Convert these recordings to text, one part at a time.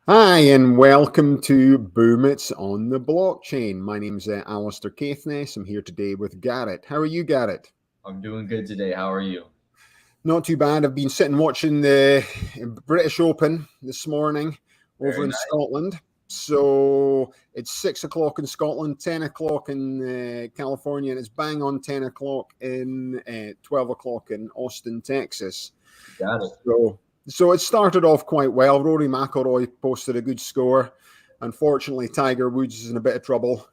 Hi, and welcome to Boom It's on the Blockchain. My name's Alistair Caithness. I'm here today with Garrett. How are you, Garrett? I'm doing good today. How are you? Not too bad. I've been sitting watching the British Open this morning over in Scotland. So it's 6 o'clock in Scotland, 10 o'clock in California, and it's bang on 10 o'clock in 12 o'clock in Austin, Texas. Got it. So it started off quite well. Rory McIlroy posted a good score. Unfortunately, Tiger Woods is in a bit of trouble,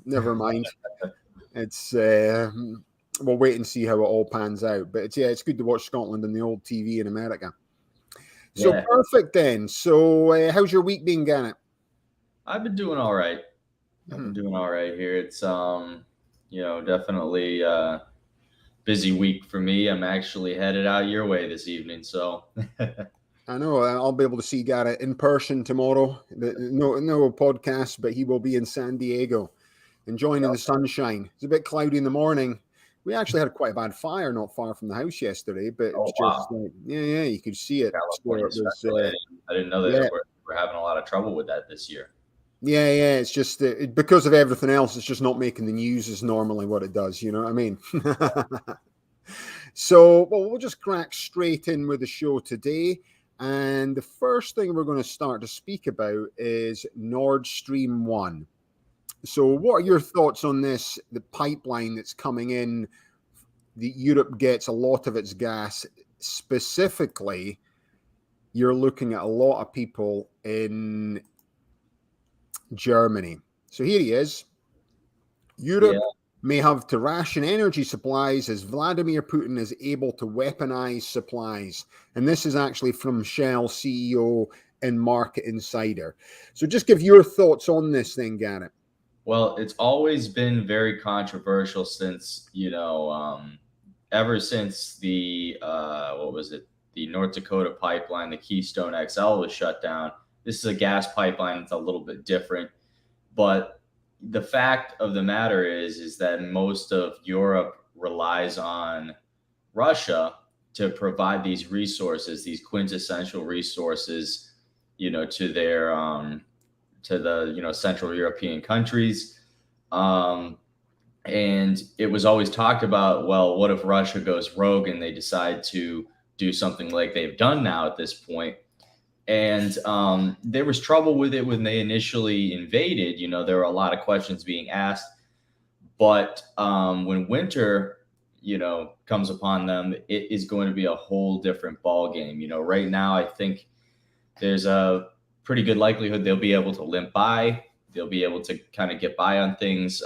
Never mind. It's we'll wait and see how it all pans out. But it's good to watch Scotland on the old TV in America. So perfect then. So how's your week been, Garrett? I've been doing all right. I've been doing all right here. It's definitely busy week for me. I'm actually headed out your way this evening, so I know I'll be able to see Garrett in person tomorrow. No podcast, but he will be in San Diego, enjoying the sunshine. It's a bit cloudy in the morning. We actually had quite a bad fire not far from the house yesterday, but it was just like, you could see it. I didn't know that we're having a lot of trouble with that this year. Yeah. It's just because of everything else, it's just not making the news as normally what it does. You know what I mean? So, we'll just crack straight in with the show today. And the first thing we're going to start to speak about is Nord Stream 1. So what are your thoughts on this, the pipeline that's coming in? Europe gets a lot of its gas. Specifically, you're looking at a lot of people in Germany. So here he is. Europe may have to ration energy supplies as Vladimir Putin is able to weaponize supplies. And this is actually from Shell CEO and Market Insider. So just give your thoughts on this thing, Garrett. Well, it's always been very controversial since, ever since the, the North Dakota pipeline, the Keystone XL was shut down. This is a gas pipeline. It's a little bit different. But the fact of the matter is that most of Europe relies on Russia to provide these resources, these quintessential resources, to their to the Central European countries. And it was always talked about, well, what if Russia goes rogue and they decide to do something like they've done now at this point? And there was trouble with it when they initially invaded. There were a lot of questions being asked. But when winter, comes upon them, it is going to be a whole different ball game. Right now, I think there's a pretty good likelihood they'll be able to limp by. They'll be able to kind of get by on things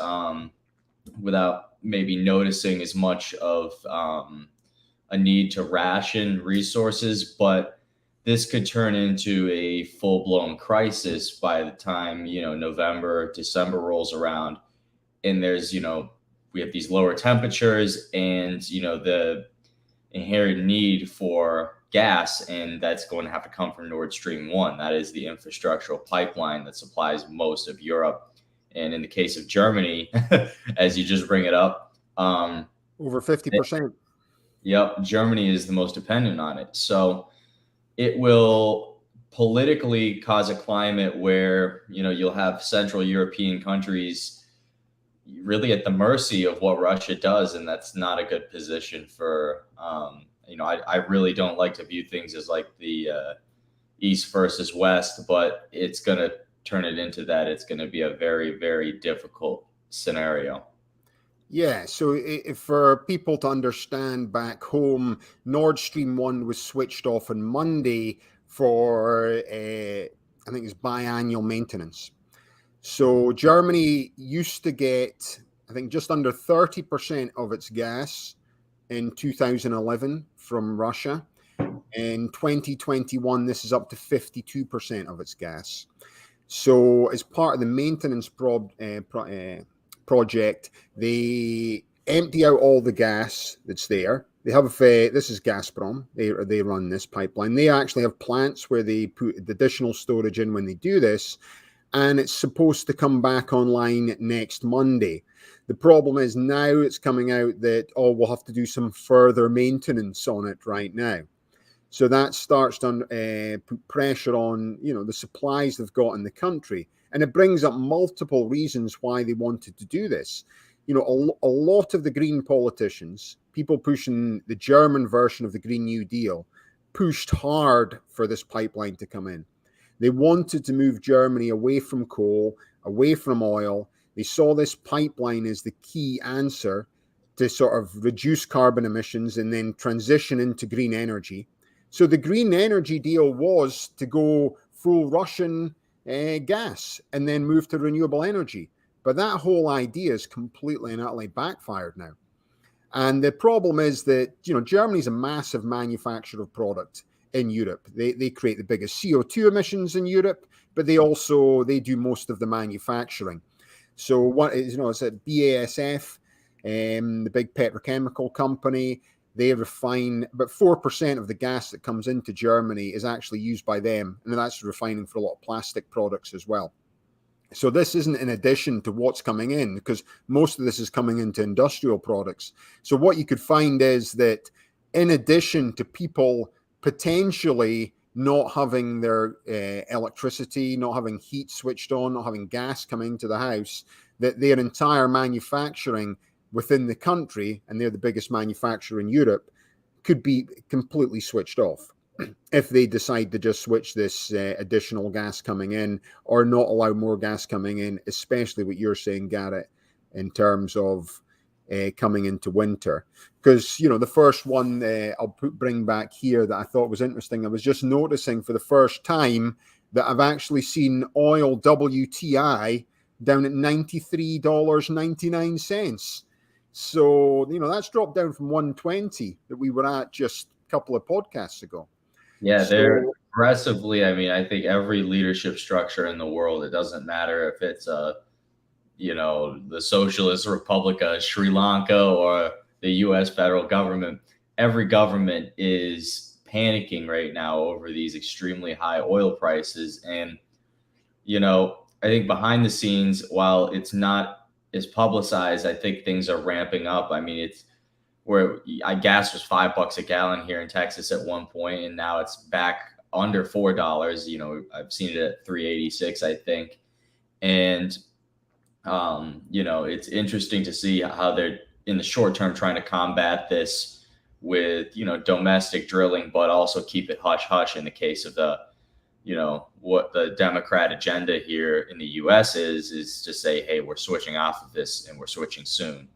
without maybe noticing as much of a need to ration resources. But this could turn into a full-blown crisis by the time, November, December rolls around. And there's, we have these lower temperatures and, the inherent need for gas, and that's going to have to come from Nord Stream 1. That is the infrastructural pipeline that supplies most of Europe. And in the case of Germany, as you just bring it up, over 50%. Yep, Germany is the most dependent on it. So it will politically cause a climate where, you'll have Central European countries really at the mercy of what Russia does. And that's not a good position for, I really don't like to view things as like the East versus West, but it's going to turn it into that. It's going to be a very, very difficult scenario. Yeah, so for people to understand back home, Nord Stream 1 was switched off on Monday for, I think it's biannual maintenance. So Germany used to get, I think, just under 30% of its gas in 2011 from Russia. In 2021, this is up to 52% of its gas. So as part of the maintenance project, they empty out all the gas that's there. They have this is Gazprom. They run this pipeline. They actually have plants where they put additional storage in when they do this, and it's supposed to come back online next Monday. The problem is now it's coming out that, oh, we'll have to do some further maintenance on it right now. So that starts to put pressure on, the supplies they've got in the country. And it brings up multiple reasons why they wanted to do this. A lot of the Green politicians, people pushing the German version of the Green New Deal, pushed hard for this pipeline to come in. They wanted to move Germany away from coal, away from oil. They saw this pipeline as the key answer to sort of reduce carbon emissions and then transition into green energy. So the green energy deal was to go full Russian gas and then move to renewable energy. But that whole idea is completely and utterly backfired now. And the problem is that, Germany's a massive manufacturer of product in Europe. They create the biggest CO2 emissions in Europe, but they do most of the manufacturing. So what is, it's at BASF, the big petrochemical company. They refine about 4% of the gas that comes into Germany is actually used by them. And that's refining for a lot of plastic products as well. So this isn't in addition to what's coming in, because most of this is coming into industrial products. So what you could find is that in addition to people potentially not having their electricity, not having heat switched on, not having gas coming to the house, that their entire manufacturing within the country, and they're the biggest manufacturer in Europe, could be completely switched off if they decide to just switch this additional gas coming in or not allow more gas coming in, especially what you're saying, Garrett, in terms of coming into winter. Because, the first one I'll bring back here that I thought was interesting, I was just noticing for the first time that I've actually seen oil WTI down at $93.99. So, that's dropped down from 120 that we were at just a couple of podcasts ago. Yeah, they're aggressively. I mean, I think every leadership structure in the world, it doesn't matter if it's the Socialist Republic of Sri Lanka or the U.S. federal government, every government is panicking right now over these extremely high oil prices. And, I think behind the scenes, while it's not as publicized, I think things are ramping up. I mean, it's where gas was $5 a gallon here in Texas at one point, and now it's back under $4. I've seen it at $3.86, I think. And, it's interesting to see how they're in the short term trying to combat this with, domestic drilling, but also keep it hush hush in the case of the, what the Democrat agenda here in the U.S. is to say, hey, we're switching off of this and we're switching soon.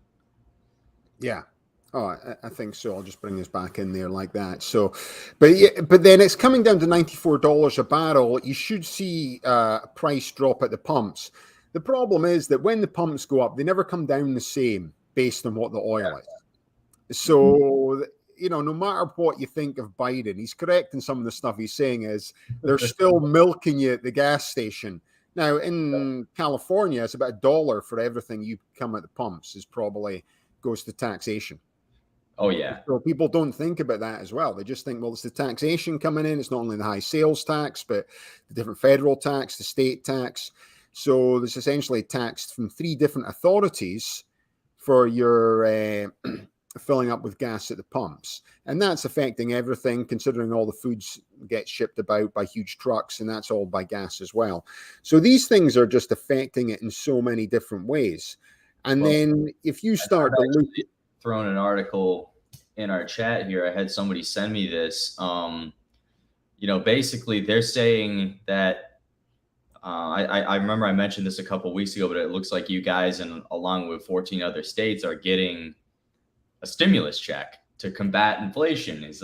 Yeah. Oh, I think so. I'll just bring this back in there like that. So, but then it's coming down to $94 a barrel. You should see a price drop at the pumps. The problem is that when the pumps go up, they never come down the same based on what the oil is. So, no matter what you think of Biden, he's correct in some of the stuff he's saying is they're still milking you at the gas station. Now, in California, it's about $1 for everything you come at the pumps is probably goes to taxation. Oh, yeah. So people don't think about that as well. They just think, well, it's the taxation coming in. It's not only the high sales tax, but the different federal tax, the state tax. So there's essentially taxed from 3 different authorities for your filling up with gas at the pumps. And that's affecting everything, considering all the foods get shipped about by huge trucks, and that's all by gas as well. So these things are just affecting it in so many different ways. And then if you start to look... Thrown an article in our chat here. I had somebody send me this. Basically they're saying that I remember I mentioned this a couple of weeks ago, but it looks like you guys and along with 14 other states are getting a stimulus check to combat inflation. Is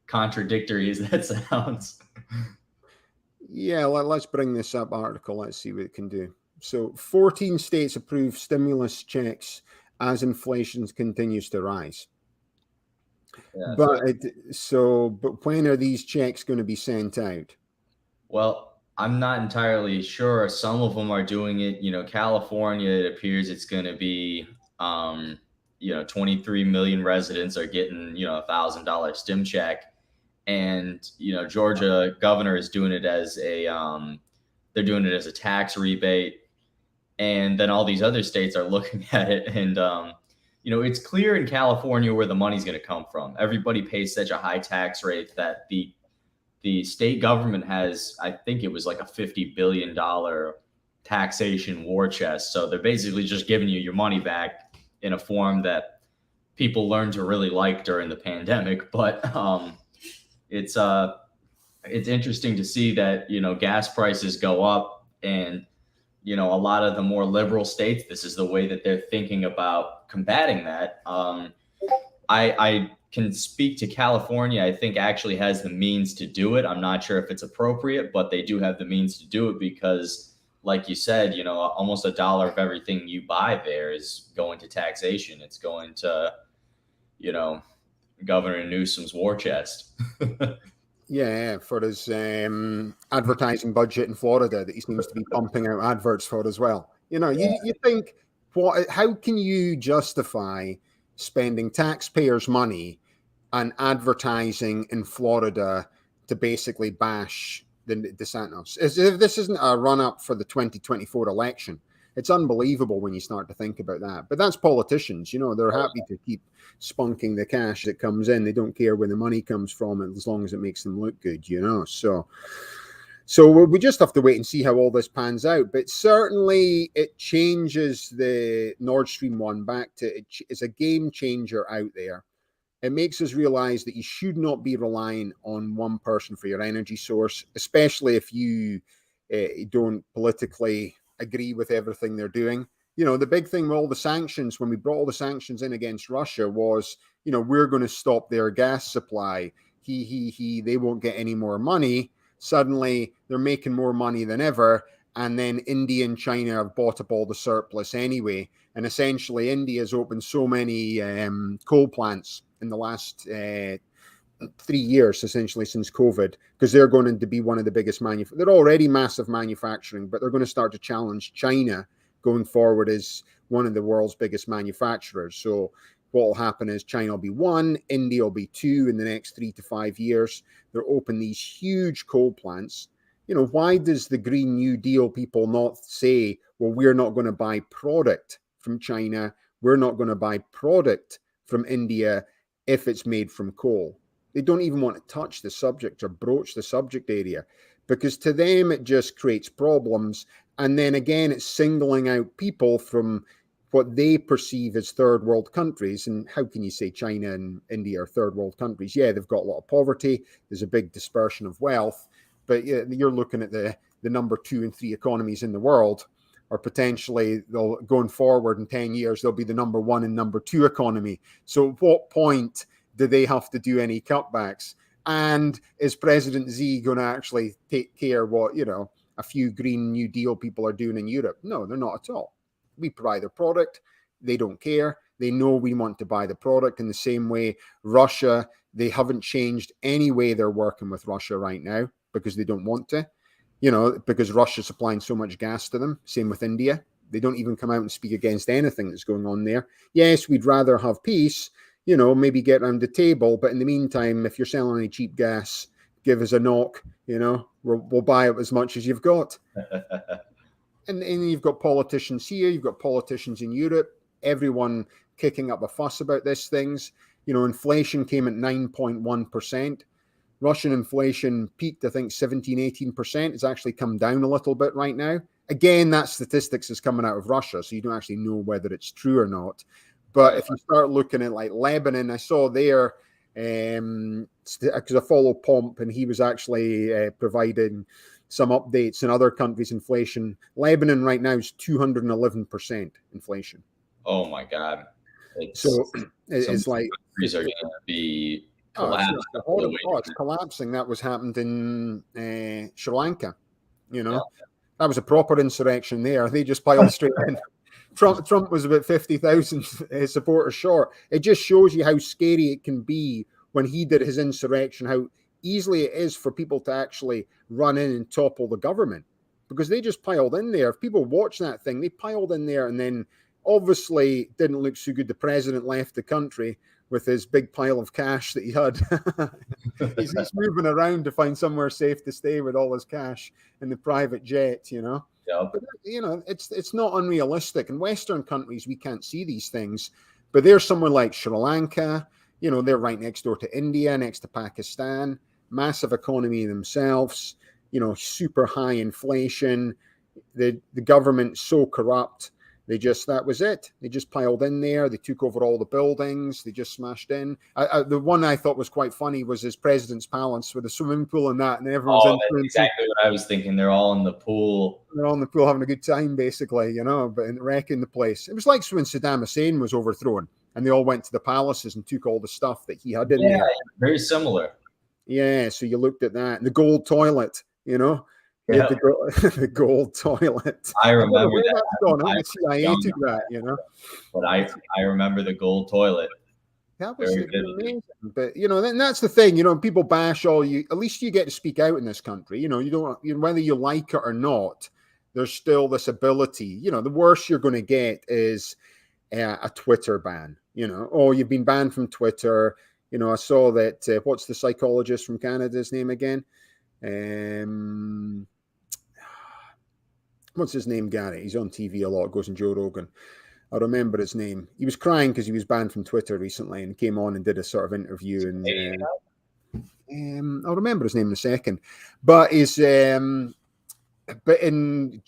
contradictory as that sounds. Yeah, let's bring this up article. Let's see what it can do. So 14 states approve stimulus checks as inflation continues to rise. Yeah, but when are these checks going to be sent out? Well, I'm not entirely sure. Some of them are doing it. California, it appears it's going to be, 23 million residents are getting, $1,000 stim check. And, Georgia governor is doing it as they're doing it as a tax rebate. And then all these other states are looking at it, and it's clear in California where the money's going to come from. Everybody pays such a high tax rate that the state government has, I think it was like a $50 billion taxation war chest. So they're basically just giving you your money back in a form that people learned to really like during the pandemic. But it's interesting to see that, gas prices go up, and a lot of the more liberal states, this is the way that they're thinking about combating that. I can speak to California. I think actually has the means to do it. I'm not sure if it's appropriate, but they do have the means to do it because, like you said, almost $1 of everything you buy there is going to taxation. It's going to, Governor Newsom's war chest. Yeah, for his advertising budget in Florida that he seems to be pumping out adverts for as well. You think, how can you justify spending taxpayers' money on advertising in Florida to basically bash the DeSantis? As if this isn't a run-up for the 2024 election. It's unbelievable when you start to think about that. But that's politicians, they're happy to keep spunking the cash that comes in. They don't care where the money comes from as long as it makes them look good, So we just have to wait and see how all this pans out. But certainly it changes the Nord Stream 1 back to, it's a game changer out there. It makes us realize that you should not be relying on one person for your energy source, especially if you don't politically agree with everything they're doing. The big thing with all the sanctions, when we brought all the sanctions in against Russia, was, we're going to stop their gas supply. They won't get any more money. Suddenly, they're making more money than ever. And then India and China have bought up all the surplus anyway. And essentially, India has opened so many coal plants in the last 3 years, essentially, since COVID, because they're going to be one of the biggest they're already massive manufacturing, but they're going to start to challenge China going forward as one of the world's biggest manufacturers. So what will happen is China will be 1, India will be 2 in the next 3 to 5 years. They'll open these huge coal plants. Why does the Green New Deal people not say, well, we're not going to buy product from China, we're not going to buy product from India if it's made from coal? They don't even want to touch the subject or broach the subject area, because to them it just creates problems. And then again, it's singling out people from what they perceive as third world countries. And how can you say China and India are third world countries? Yeah, they've got a lot of poverty. There's a big dispersion of wealth. But you're looking at the number 2 and 3 economies in the world, or potentially they'll, going forward in 10 years, they'll be the number 1 and number 2 economy. So at what point do they have to do any cutbacks? And is President Xi going to actually take care what, a few Green New Deal people are doing in Europe? No, they're not at all. We provide their product. They don't care. They know we want to buy the product. In the same way, Russia, they haven't changed any way they're working with Russia right now because they don't want to, because Russia's supplying so much gas to them. Same with India. They don't even come out and speak against anything that's going on there. Yes, we'd rather have peace, maybe get around the table. But in the meantime, if you're selling any cheap gas, give us a knock, we'll buy it as much as you've got. And you've got politicians here, you've got politicians in Europe, everyone kicking up a fuss about these things. Inflation came at 9.1%. Russian inflation peaked, I think, 17, 18%. It's actually come down a little bit right now. Again, that statistics is coming out of Russia, so you don't actually know whether it's true or not. But if you start looking at like Lebanon, I saw there, because I follow Pomp, and he was actually providing some updates in other countries' inflation. Lebanon right now is 211% inflation. Oh my God. So it's like countries are going to be collapsing. It's collapsing. That was happened in Sri Lanka. That was a proper insurrection there. They just piled straight in. Trump was about 50,000 supporters short. It just shows you how scary it can be when he did his insurrection, how easily it is for people to actually run in and topple the government, because they just piled in there. If people watch that thing, they piled in there, and then obviously didn't look so good. The president left the country with his big pile of cash that he had. he's moving around to find somewhere safe to stay with all his cash in the private jet, Yep. But it's not unrealistic. In Western countries, we can't see these things, but there's somewhere like Sri Lanka. They're right next door to India, next to Pakistan. Massive economy themselves. Super high inflation. The government's so corrupt. That was it. They just piled in there. They took over all the buildings. They just smashed in. The one I thought was quite funny was his president's palace with a swimming pool and that, and everyone's that's exactly what I was thinking. They're all in the pool. They're all in the pool having a good time, basically, but wrecking the place. It was like when Saddam Hussein was overthrown, and they all went to the palaces and took all the stuff that he had in there. Very similar. Yeah, so you looked at that. And the gold toilet, Yeah. The gold toilet. I remember that. The CIA took that, But I remember the gold toilet. That was amazing. But then that's the thing. People bash all you. At least you get to speak out in this country. You don't. Whether you like it or not, there's still this ability. The worst you're going to get is a Twitter ban. Oh, you've been banned from Twitter. I saw that. What's the psychologist from Canada's name again? What's his name, Gary? He's on TV a lot, goes on Joe Rogan. I remember his name. He was crying because he was banned from Twitter recently and came on and did a sort of interview. And I'll remember his name in a second. But but in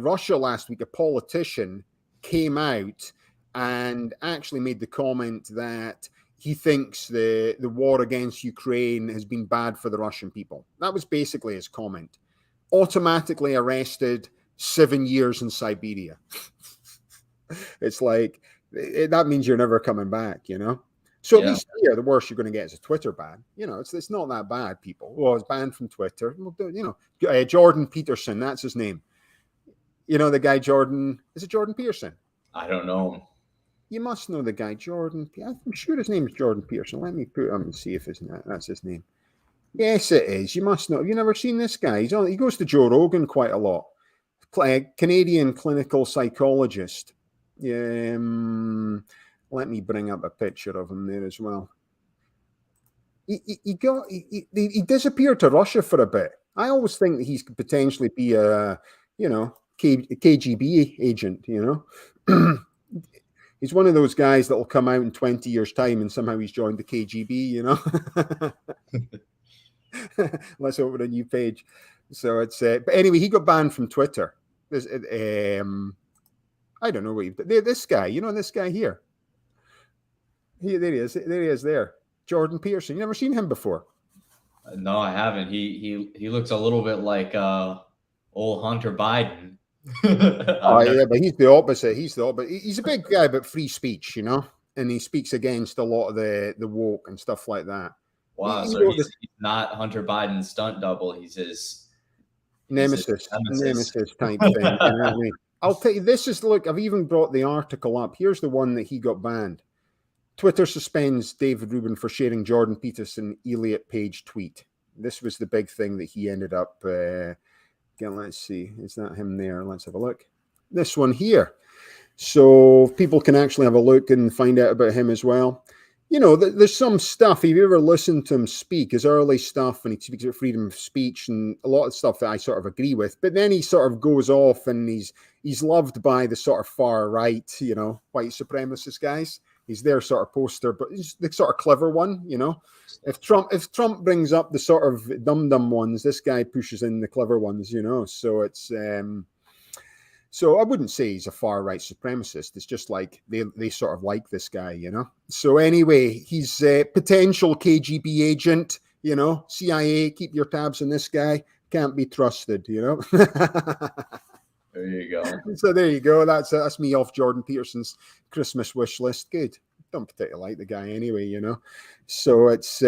Russia last week, a politician came out and actually made the comment that he thinks the war against Ukraine has been bad for the Russian people. That was basically his comment. Automatically arrested, 7 years in Siberia. It's like, that means you're never coming back, So at least here, the worst you're going to get is a Twitter ban. It's not that bad, people. Well, it's banned from Twitter. Jordan Peterson, that's his name. The guy Jordan, is it Jordan Peterson? I don't know. You must know the guy, Jordan. I'm sure his name is Jordan Peterson. Let me put him and see if that's his name. Yes, it is. You must know. Have you never seen this guy? He goes to Joe Rogan quite a lot. Canadian clinical psychologist. Let me bring up a picture of him there as well. He disappeared to Russia for a bit. I always think that he could potentially be a KGB agent. He's one of those guys that will come out in 20 years' time and somehow he's joined the KGB. Let's open a new page. So it's but anyway, he got banned from Twitter. I don't know what this guy, this guy here. There he is. There he is. There, Jordan Peterson. You never seen him before? No, I haven't. He looks a little bit like old Hunter Biden. Yeah, but he's the opposite. He's a big guy, but free speech, and he speaks against a lot of the woke and stuff like that. Wow, so he's not Hunter Biden's stunt double. He's his nemesis type thing. I'll tell you, look, I've even brought the article up. Here's the one that he got banned. Twitter suspends David Rubin for sharing Jordan Peterson Elliott page tweet. This was the big thing that he ended up. Let's see. Is that him there? Let's have a look. This one here. So people can actually have a look and find out about him as well. There's some stuff. If you ever listened to him speak, his early stuff, and he speaks about freedom of speech and a lot of stuff that I sort of agree with. But then he sort of goes off and he's loved by the sort of far right, white supremacist guys. He's their sort of poster, but he's the sort of clever one, If Trump brings up the sort of dum-dum ones, this guy pushes in the clever ones, So it's so I wouldn't say he's a far right supremacist. It's just like they sort of like this guy, So anyway, he's a potential KGB agent, CIA. Keep your tabs on this guy. Can't be trusted, There you go. So there you go. That's me off Jordan Peterson's Christmas wish list. Good. Don't particularly like the guy anyway, So it's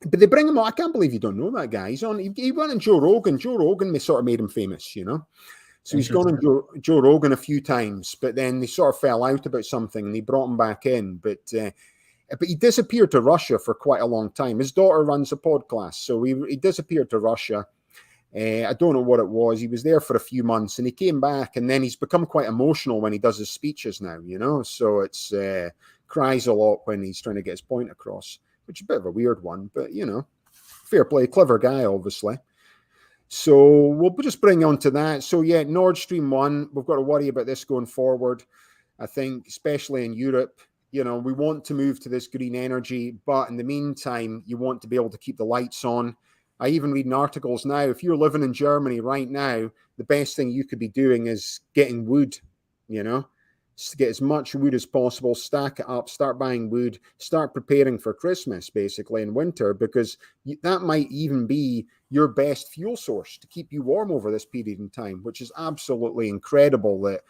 but they bring him on. I can't believe you don't know that guy. He went on Joe Rogan. Joe Rogan, they sort of made him famous, So he's gone on Joe Rogan a few times, but then they sort of fell out about something and they brought him back in. But he disappeared to Russia for quite a long time. His daughter runs a podcast, so he disappeared to Russia. I don't know what it was. He was there for a few months and he came back, and then he's become quite emotional when he does his speeches now, So it's cries a lot when he's trying to get his point across, which is a bit of a weird one, but fair play, clever guy, obviously. So we'll just bring on to that. So yeah, Nord Stream 1, we've got to worry about this going forward. I think, especially in Europe, we want to move to this green energy, but in the meantime, you want to be able to keep the lights on. I even read in articles now, if you're living in Germany right now, the best thing you could be doing is getting wood, to get as much wood as possible, stack it up, start buying wood, start preparing for Christmas, basically, in winter, because that might even be your best fuel source to keep you warm over this period in time, which is absolutely incredible that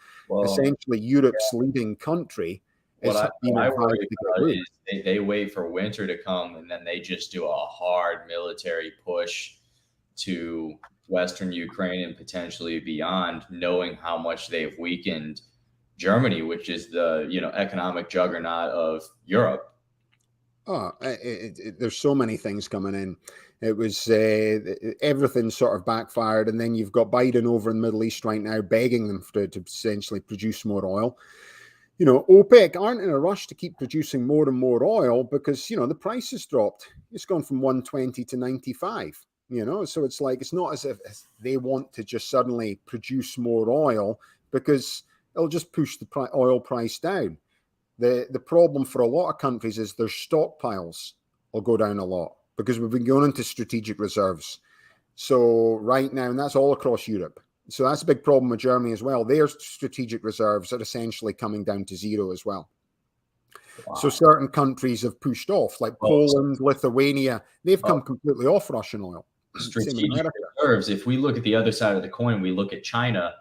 essentially Europe's leading country is being advised to get wood. Is they wait for winter to come and then they just do a hard military push to Western Ukraine and potentially beyond, knowing how much they've weakened Germany, which is the economic juggernaut of Europe. There's so many things coming in. It was everything sort of backfired, and then you've got Biden over in the Middle East right now begging them to essentially produce more oil. OPEC aren't in a rush to keep producing more and more oil because the price has dropped. It's gone from 120 to 95. So it's like it's not as if they want to just suddenly produce more oil because it'll just push the oil price down. The problem for a lot of countries is their stockpiles will go down a lot because we've been going into strategic reserves. So right now, and that's all across Europe. So that's a big problem with Germany as well. Their strategic reserves are essentially coming down to zero as well. Wow. So certain countries have pushed off, like Poland, Lithuania. They've come completely off Russian oil. Strategic reserves. If we look at the other side of the coin, we look at China.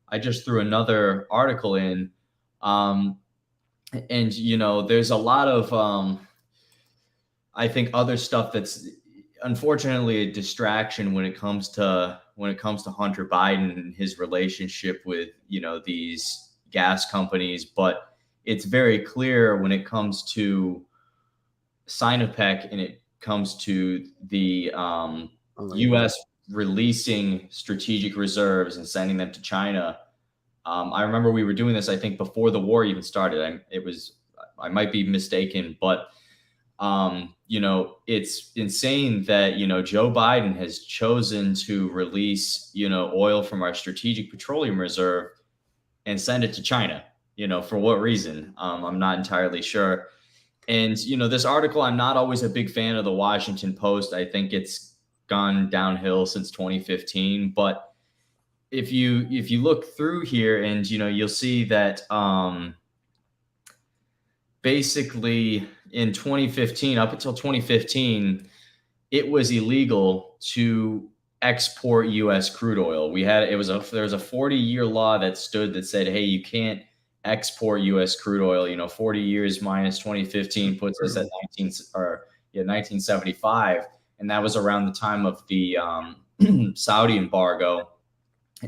I just threw another article in. And, there's a lot of, I think, other stuff that's unfortunately a distraction when it comes to Hunter Biden and his relationship with, these gas companies. But it's very clear when it comes to Sinopec and it comes to the U.S. releasing strategic reserves and sending them to China. I remember we were doing this, I think, before the war even started. I might be mistaken, but it's insane that, Joe Biden has chosen to release, oil from our strategic petroleum reserve and send it to China, for what reason? I'm not entirely sure. And, this article, I'm not always a big fan of the Washington Post. I think it's gone downhill since 2015. But if you look through here and, you'll see that basically in 2015, up until 2015, it was illegal to export U.S. crude oil. There was a 40-year law that stood that said, hey, you can't export U.S. crude oil. 40 years minus 2015 puts us at 1975. And that was around the time of the Saudi embargo.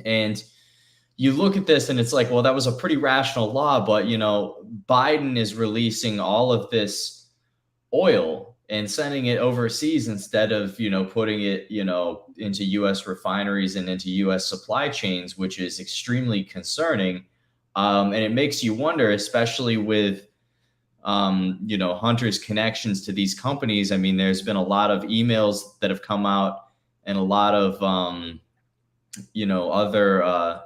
And you look at this and it's like, well, that was a pretty rational law, but, Biden is releasing all of this oil and sending it overseas instead of, putting it, into U.S. refineries and into U.S. supply chains, which is extremely concerning. And it makes you wonder, especially with, Hunter's connections to these companies. I mean, there's been a lot of emails that have come out and a lot of, other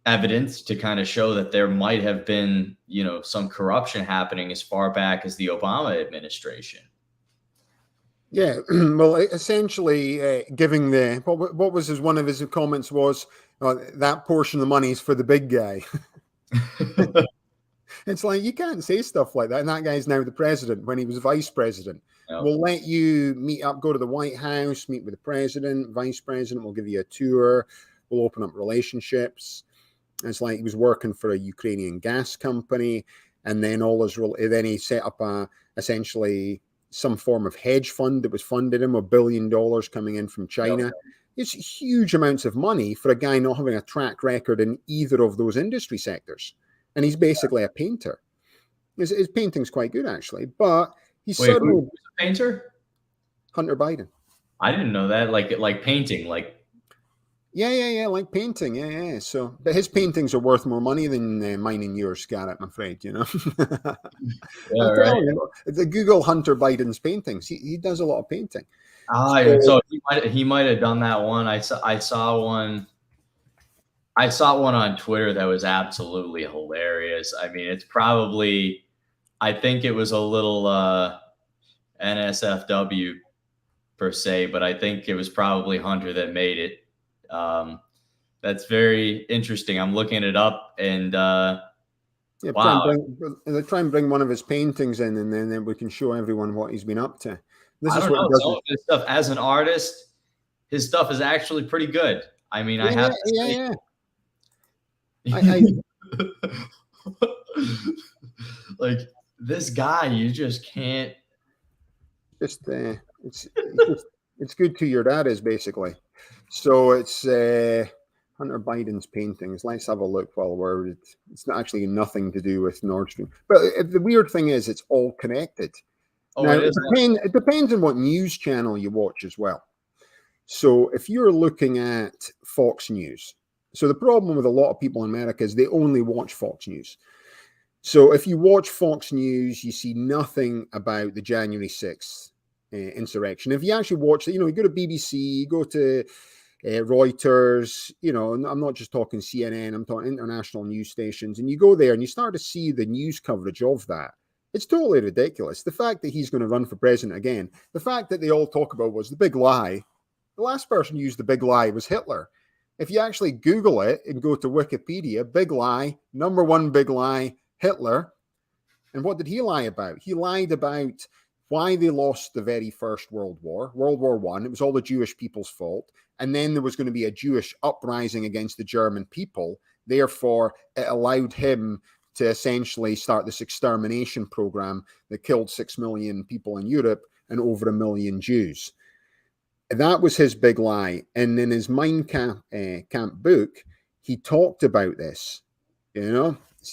evidence to kind of show that there might have been, some corruption happening as far back as the Obama administration. Yeah, well, essentially, giving what was one of his comments was that portion of the money is for the big guy. It's like you can't say stuff like that. And that guy's now the president when he was vice president. Yep. We'll let you meet up, go to the White House, meet with the president, vice president. We'll give you a tour. We'll open up relationships. It's like he was working for a Ukrainian gas company, and then then he set up essentially some form of hedge fund that was funded him $1 billion coming in from China. Yep. It's huge amounts of money for a guy not having a track record in either of those industry sectors. And he's basically a painter. His painting's quite good, actually. But he's suddenly... Who's a painter? Hunter Biden. I didn't know that. Like painting, like... Yeah, like painting. Yeah. So, but his paintings are worth more money than mine and yours, Garrett, I'm afraid, you know. Yeah, I'm right. telling you, the Google Hunter Biden's paintings. He does a lot of painting. So he might have done that one. I saw one. I saw one on Twitter that was absolutely hilarious. I mean, it's probably, I think it was a little NSFW per se, but I think it was probably Hunter that made it. That's very interesting. I'm looking it up, and Yeah, wow. try and bring one of his paintings in, and then we can show everyone what he's been up to. This I is don't what he know. does. Some of his stuff as an artist, his stuff is actually pretty good. I mean, I have to say. Yeah. I Like, this guy, you just can't. just it's good to your dad is basically. So it's Hunter Biden's paintings. Let's have a look while it's not actually nothing to do with Nord Stream. But the weird thing is it's all connected. Oh, Now, it is. it depends on what news channel you watch as well. So if you're looking at Fox News, so the problem with a lot of people in America is they only watch Fox News. So if you watch Fox News, you see nothing about the January 6th insurrection. If you actually watch, you go to BBC, you go to Reuters, I'm not just talking CNN, I'm talking international news stations, and you go there and you start to see the news coverage of that. It's totally ridiculous. The fact that he's going to run for president again, the fact that they all talk about was the big lie. The last person who used the big lie was Hitler. If you actually Google it and go to Wikipedia, big lie, number one big lie, Hitler. And what did he lie about? He lied about why they lost the very first World War, World War I. It was all the Jewish people's fault. And then there was going to be a Jewish uprising against the German people. Therefore, it allowed him to essentially start this extermination program that killed 6 million people in Europe and over 1 million Jews. That was his big lie. And in his Mein Kampf book, he talked about this, he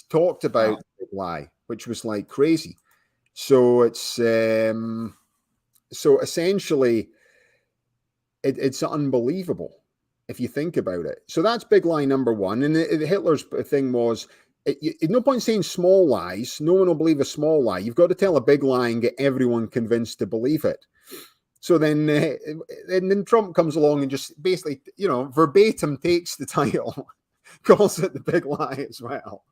talked about the big lie, which was like crazy. So it's so essentially it's unbelievable if you think about it. So that's big lie number one. And Hitler's thing was, no point saying small lies. No one will believe a small lie. You've got to tell a big lie and get everyone convinced to believe it. So then Trump comes along and just basically, verbatim takes the title, calls it the big lie as well.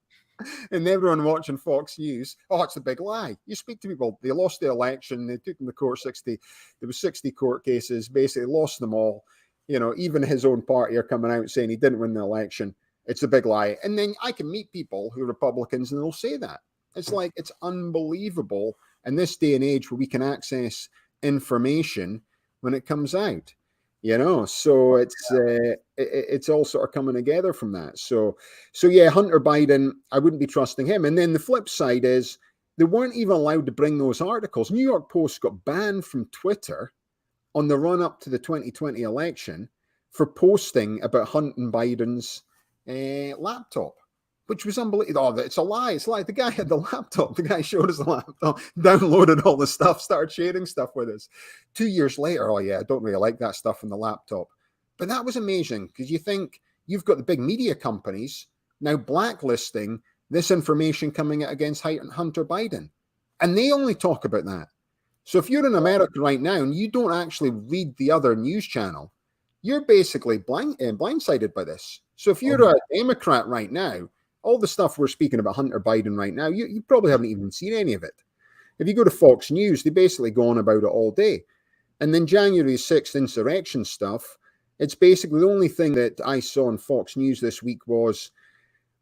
And everyone watching Fox News, it's the big lie. You speak to people, they lost the election, they took them to court, there was 60 court cases, basically lost them all. Even his own party are coming out saying he didn't win the election. It's a big lie. And then I can meet people who are Republicans and they'll say that. It's like, it's unbelievable in this day and age where we can access information when it comes out. So it's all sort of coming together from that. So yeah, Hunter Biden, I wouldn't be trusting him. And then the flip side is they weren't even allowed to bring those articles. New York Post got banned from Twitter on the run up to the 2020 election for posting about Hunter Biden's laptop, which was unbelievable. It's a lie. It's like the guy had the laptop. The guy showed us the laptop, downloaded all the stuff, started sharing stuff with us. 2 years later, I don't really like that stuff on the laptop. But that was amazing because you think you've got the big media companies now blacklisting this information coming out against Hunter Biden. And they only talk about that. So if you're in America right now and you don't actually read the other news channel, you're basically blindsided by this. So if you're a Democrat right now, all the stuff we're speaking about Hunter Biden right now, you probably haven't even seen any of it. If you go to Fox News, they basically go on about it all day. And then January 6th insurrection stuff, it's basically the only thing that I saw on Fox News this week was,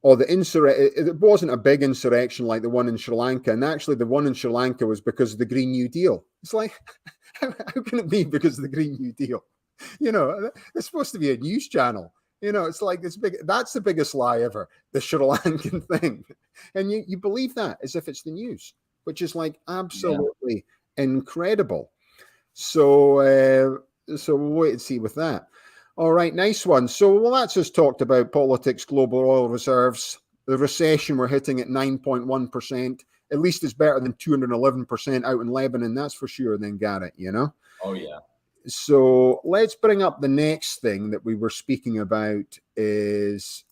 it wasn't a big insurrection like the one in Sri Lanka. And actually the one in Sri Lanka was because of the Green New Deal. It's like, how can it be because of the Green New Deal? It's supposed to be a news channel. It's like this big, that's the biggest lie ever, the Sri Lankan thing. And you believe that as if it's the news, which is like absolutely incredible. So we'll wait and see with that. All right, nice one. So, that's just talked about politics, global oil reserves, the recession we're hitting at 9.1%. At least it's better than 211% out in Lebanon, that's for sure, then Garrett, Oh, yeah. So let's bring up the next thing that we were speaking about is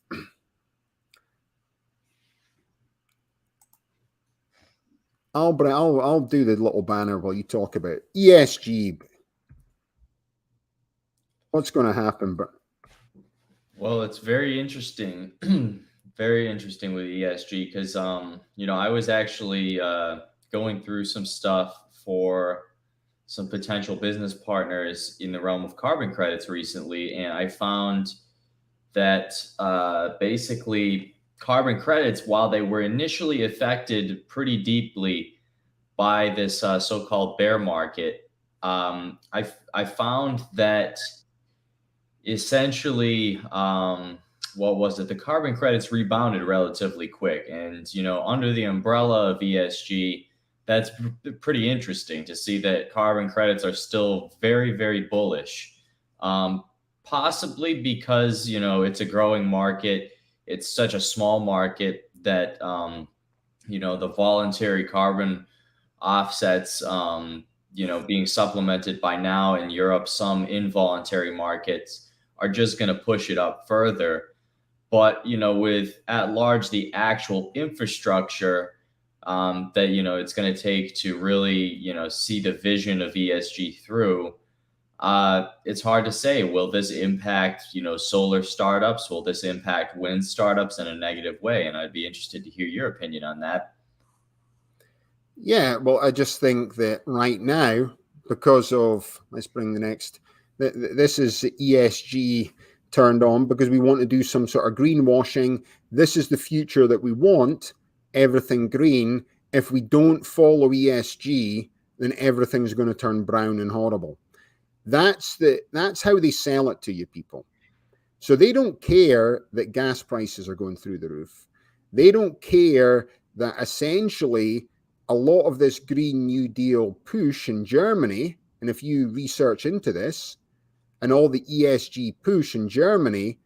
I'll do the little banner while you talk about ESG. What's going to happen? But Well, it's very interesting, very interesting with ESG because I was actually going through some stuff for some potential business partners in the realm of carbon credits recently, and I found that basically carbon credits, while they were initially affected pretty deeply by this so-called bear market, I found that essentially, what was it? The carbon credits rebounded relatively quick, and under the umbrella of ESG, that's pretty interesting to see that carbon credits are still very, very bullish. Possibly because it's a growing market. It's such a small market that the voluntary carbon offsets, being supplemented by now in Europe, some involuntary markets are just going to push it up further. But, with at large the actual infrastructure that, it's going to take to really, see the vision of ESG through, it's hard to say. Will this impact, solar startups? Will this impact wind startups in a negative way? And I'd be interested to hear your opinion on that. yeah, well, I just think that right now, because of, let's bring the next, this is ESG turned on because we want to do some sort of greenwashing. This is the future that we want, everything green. If we don't follow ESG, then everything's going to turn brown and horrible. That's how they sell it to you people. So they don't care that gas prices are going through the roof. They don't care that essentially a lot of this Green New Deal push in Germany, and if you research into this, and all the ESG push in Germany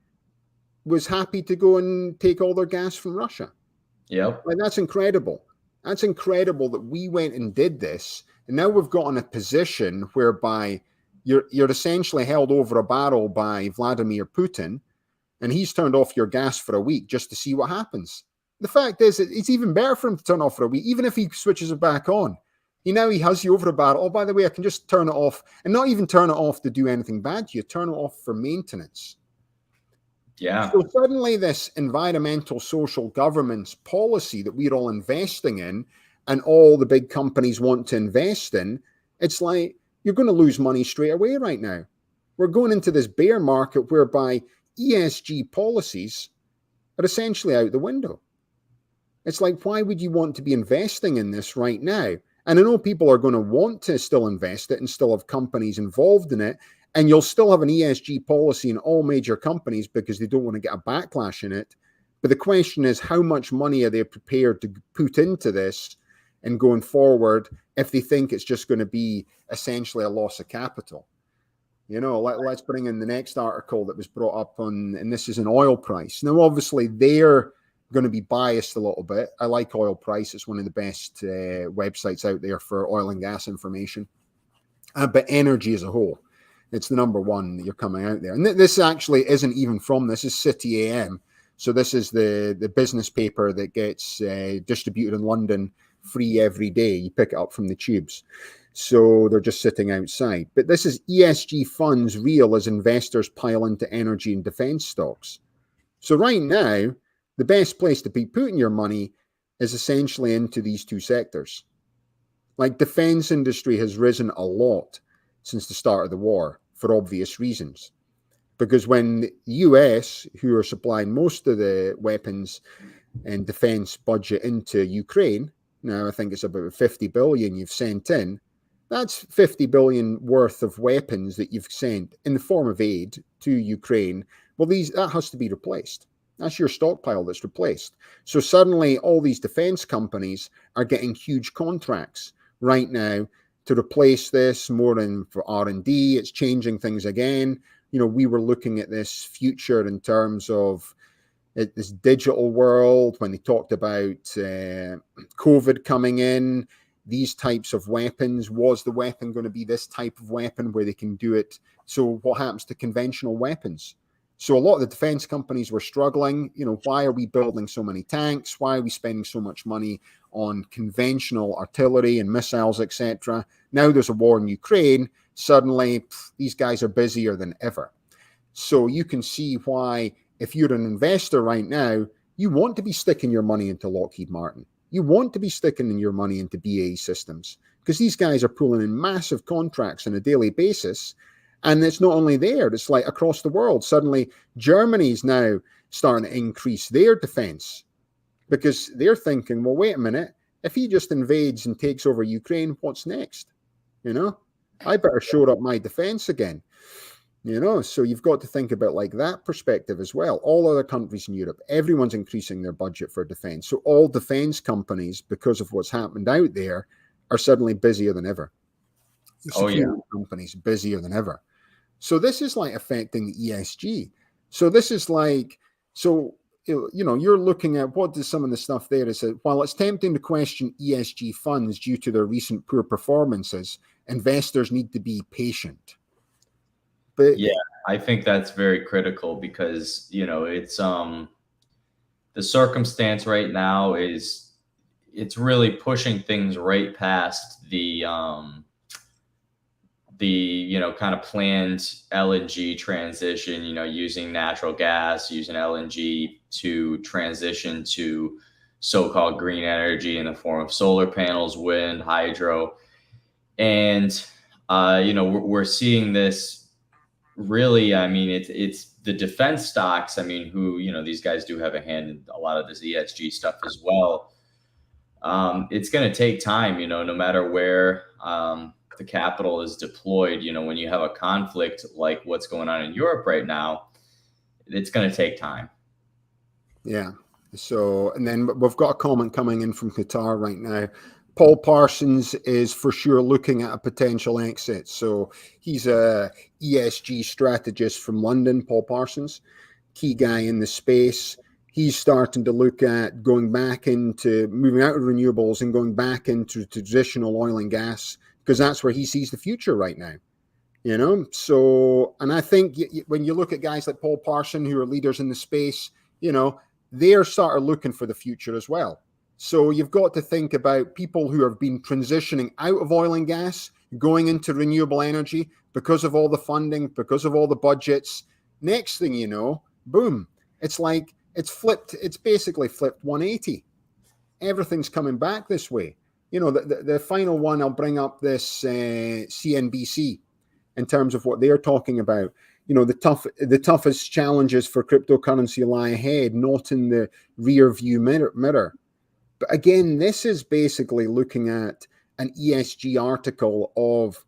was happy to go and take all their gas from Russia. Yep. Like, that's incredible. That's incredible that we went and did this. And now we've got in a position whereby you're essentially held over a barrel by Vladimir Putin, and he's turned off your gas for a week just to see what happens. The fact is, it's even better for him to turn off for a week, even if he switches it back on. He has you over a barrel. Oh, by the way, I can just turn it off, and not even turn it off to do anything bad to you. Turn it off for maintenance. Yeah. So suddenly this environmental social governance policy that we're all investing in and all the big companies want to invest in, it's like you're going to lose money straight away right now. We're going into this bear market whereby ESG policies are essentially out the window. It's like, why would you want to be investing in this right now? And I know people are going to want to still invest it and still have companies involved in it. And you'll still have an ESG policy in all major companies because they don't want to get a backlash in it. But the question is, how much money are they prepared to put into this and going forward if they think it's just going to be essentially a loss of capital? Let's bring in the next article that was brought up on, and this is an oil price. Now, obviously, they're going to be biased a little bit. I like Oil Price. It's one of the best websites out there for oil and gas information. But energy as a whole, it's the number one that you're coming out there. And this actually isn't even from this is City AM. So this is the business paper that gets distributed in London free every day. You pick it up from the tubes. So they're just sitting outside. But this is ESG funds real as investors pile into energy and defense stocks. So right now, the best place to be putting your money is essentially into these two sectors. Like, defense industry has risen a lot since the start of the war for obvious reasons. Because when the US, who are supplying most of the weapons and defense budget into Ukraine, now I think it's about 50 billion you've sent in, that's 50 billion worth of weapons that you've sent in the form of aid to Ukraine. Well, that has to be replaced. That's your stockpile that's replaced. So suddenly all these defense companies are getting huge contracts right now to replace this, more in for R&D. It's changing things again. We were looking at this future in terms of this digital world when they talked about COVID coming in. these types of weapons? Was the weapon going to be this type of weapon where they can do it? So what happens to conventional weapons? So a lot of the defense companies were struggling. Why are we building so many tanks? Why are we spending so much money on conventional artillery and missiles, etc.? Now there's a war in Ukraine. Suddenly, these guys are busier than ever. So you can see why, if you're an investor right now, you want to be sticking your money into Lockheed Martin. You want to be sticking your money into BAE Systems, because these guys are pulling in massive contracts on a daily basis. And it's not only there, it's like across the world. Suddenly, Germany's now starting to increase their defense, because they're thinking, well, wait a minute, if he just invades and takes over Ukraine, what's next? I better shore up my defense again. So you've got to think about like that perspective as well. All other countries in Europe, everyone's increasing their budget for defense. So all defense companies, because of what's happened out there, are suddenly busier tthan ever. Security companies busier than ever. So this is like affecting the ESG. So this is like, you're looking at what does some of the stuff there is that while it's tempting to question ESG funds due to their recent poor performances, investors need to be patient. But yeah, I think that's very critical, because it's the circumstance right now is it's really pushing things right past the kind of planned LNG transition, using natural gas, using LNG to transition to so-called green energy in the form of solar panels, wind, hydro. And, we're seeing this really, I mean, it's the defense stocks, I mean, who, these guys do have a hand in a lot of this ESG stuff as well. It's going to take time, no matter where, the capital is deployed. When you have a conflict like what's going on in Europe right now, it's going to take time. Yeah. So, and then we've got a comment coming in from Qatar right now. Paul Parsons is for sure looking at a potential exit. So he's a ESG strategist from London, Paul Parsons, key guy in the space. He's starting to look at going back into moving out of renewables and going back into traditional oil and gas, because that's where he sees the future right now. So, and I think when you look at guys like Paul Parson, who are leaders in the space, they're sort of looking for the future as well. So you've got to think about people who have been transitioning out of oil and gas, going into renewable energy because of all the funding, because of all the budgets. Next thing you know, boom, it's like it's flipped. It's basically flipped 180. Everything's coming back this way. The final one, I'll bring up this CNBC in terms of what they're talking about. The toughest challenges for cryptocurrency lie ahead, not in the rear view mirror. But again, this is basically looking at an ESG article of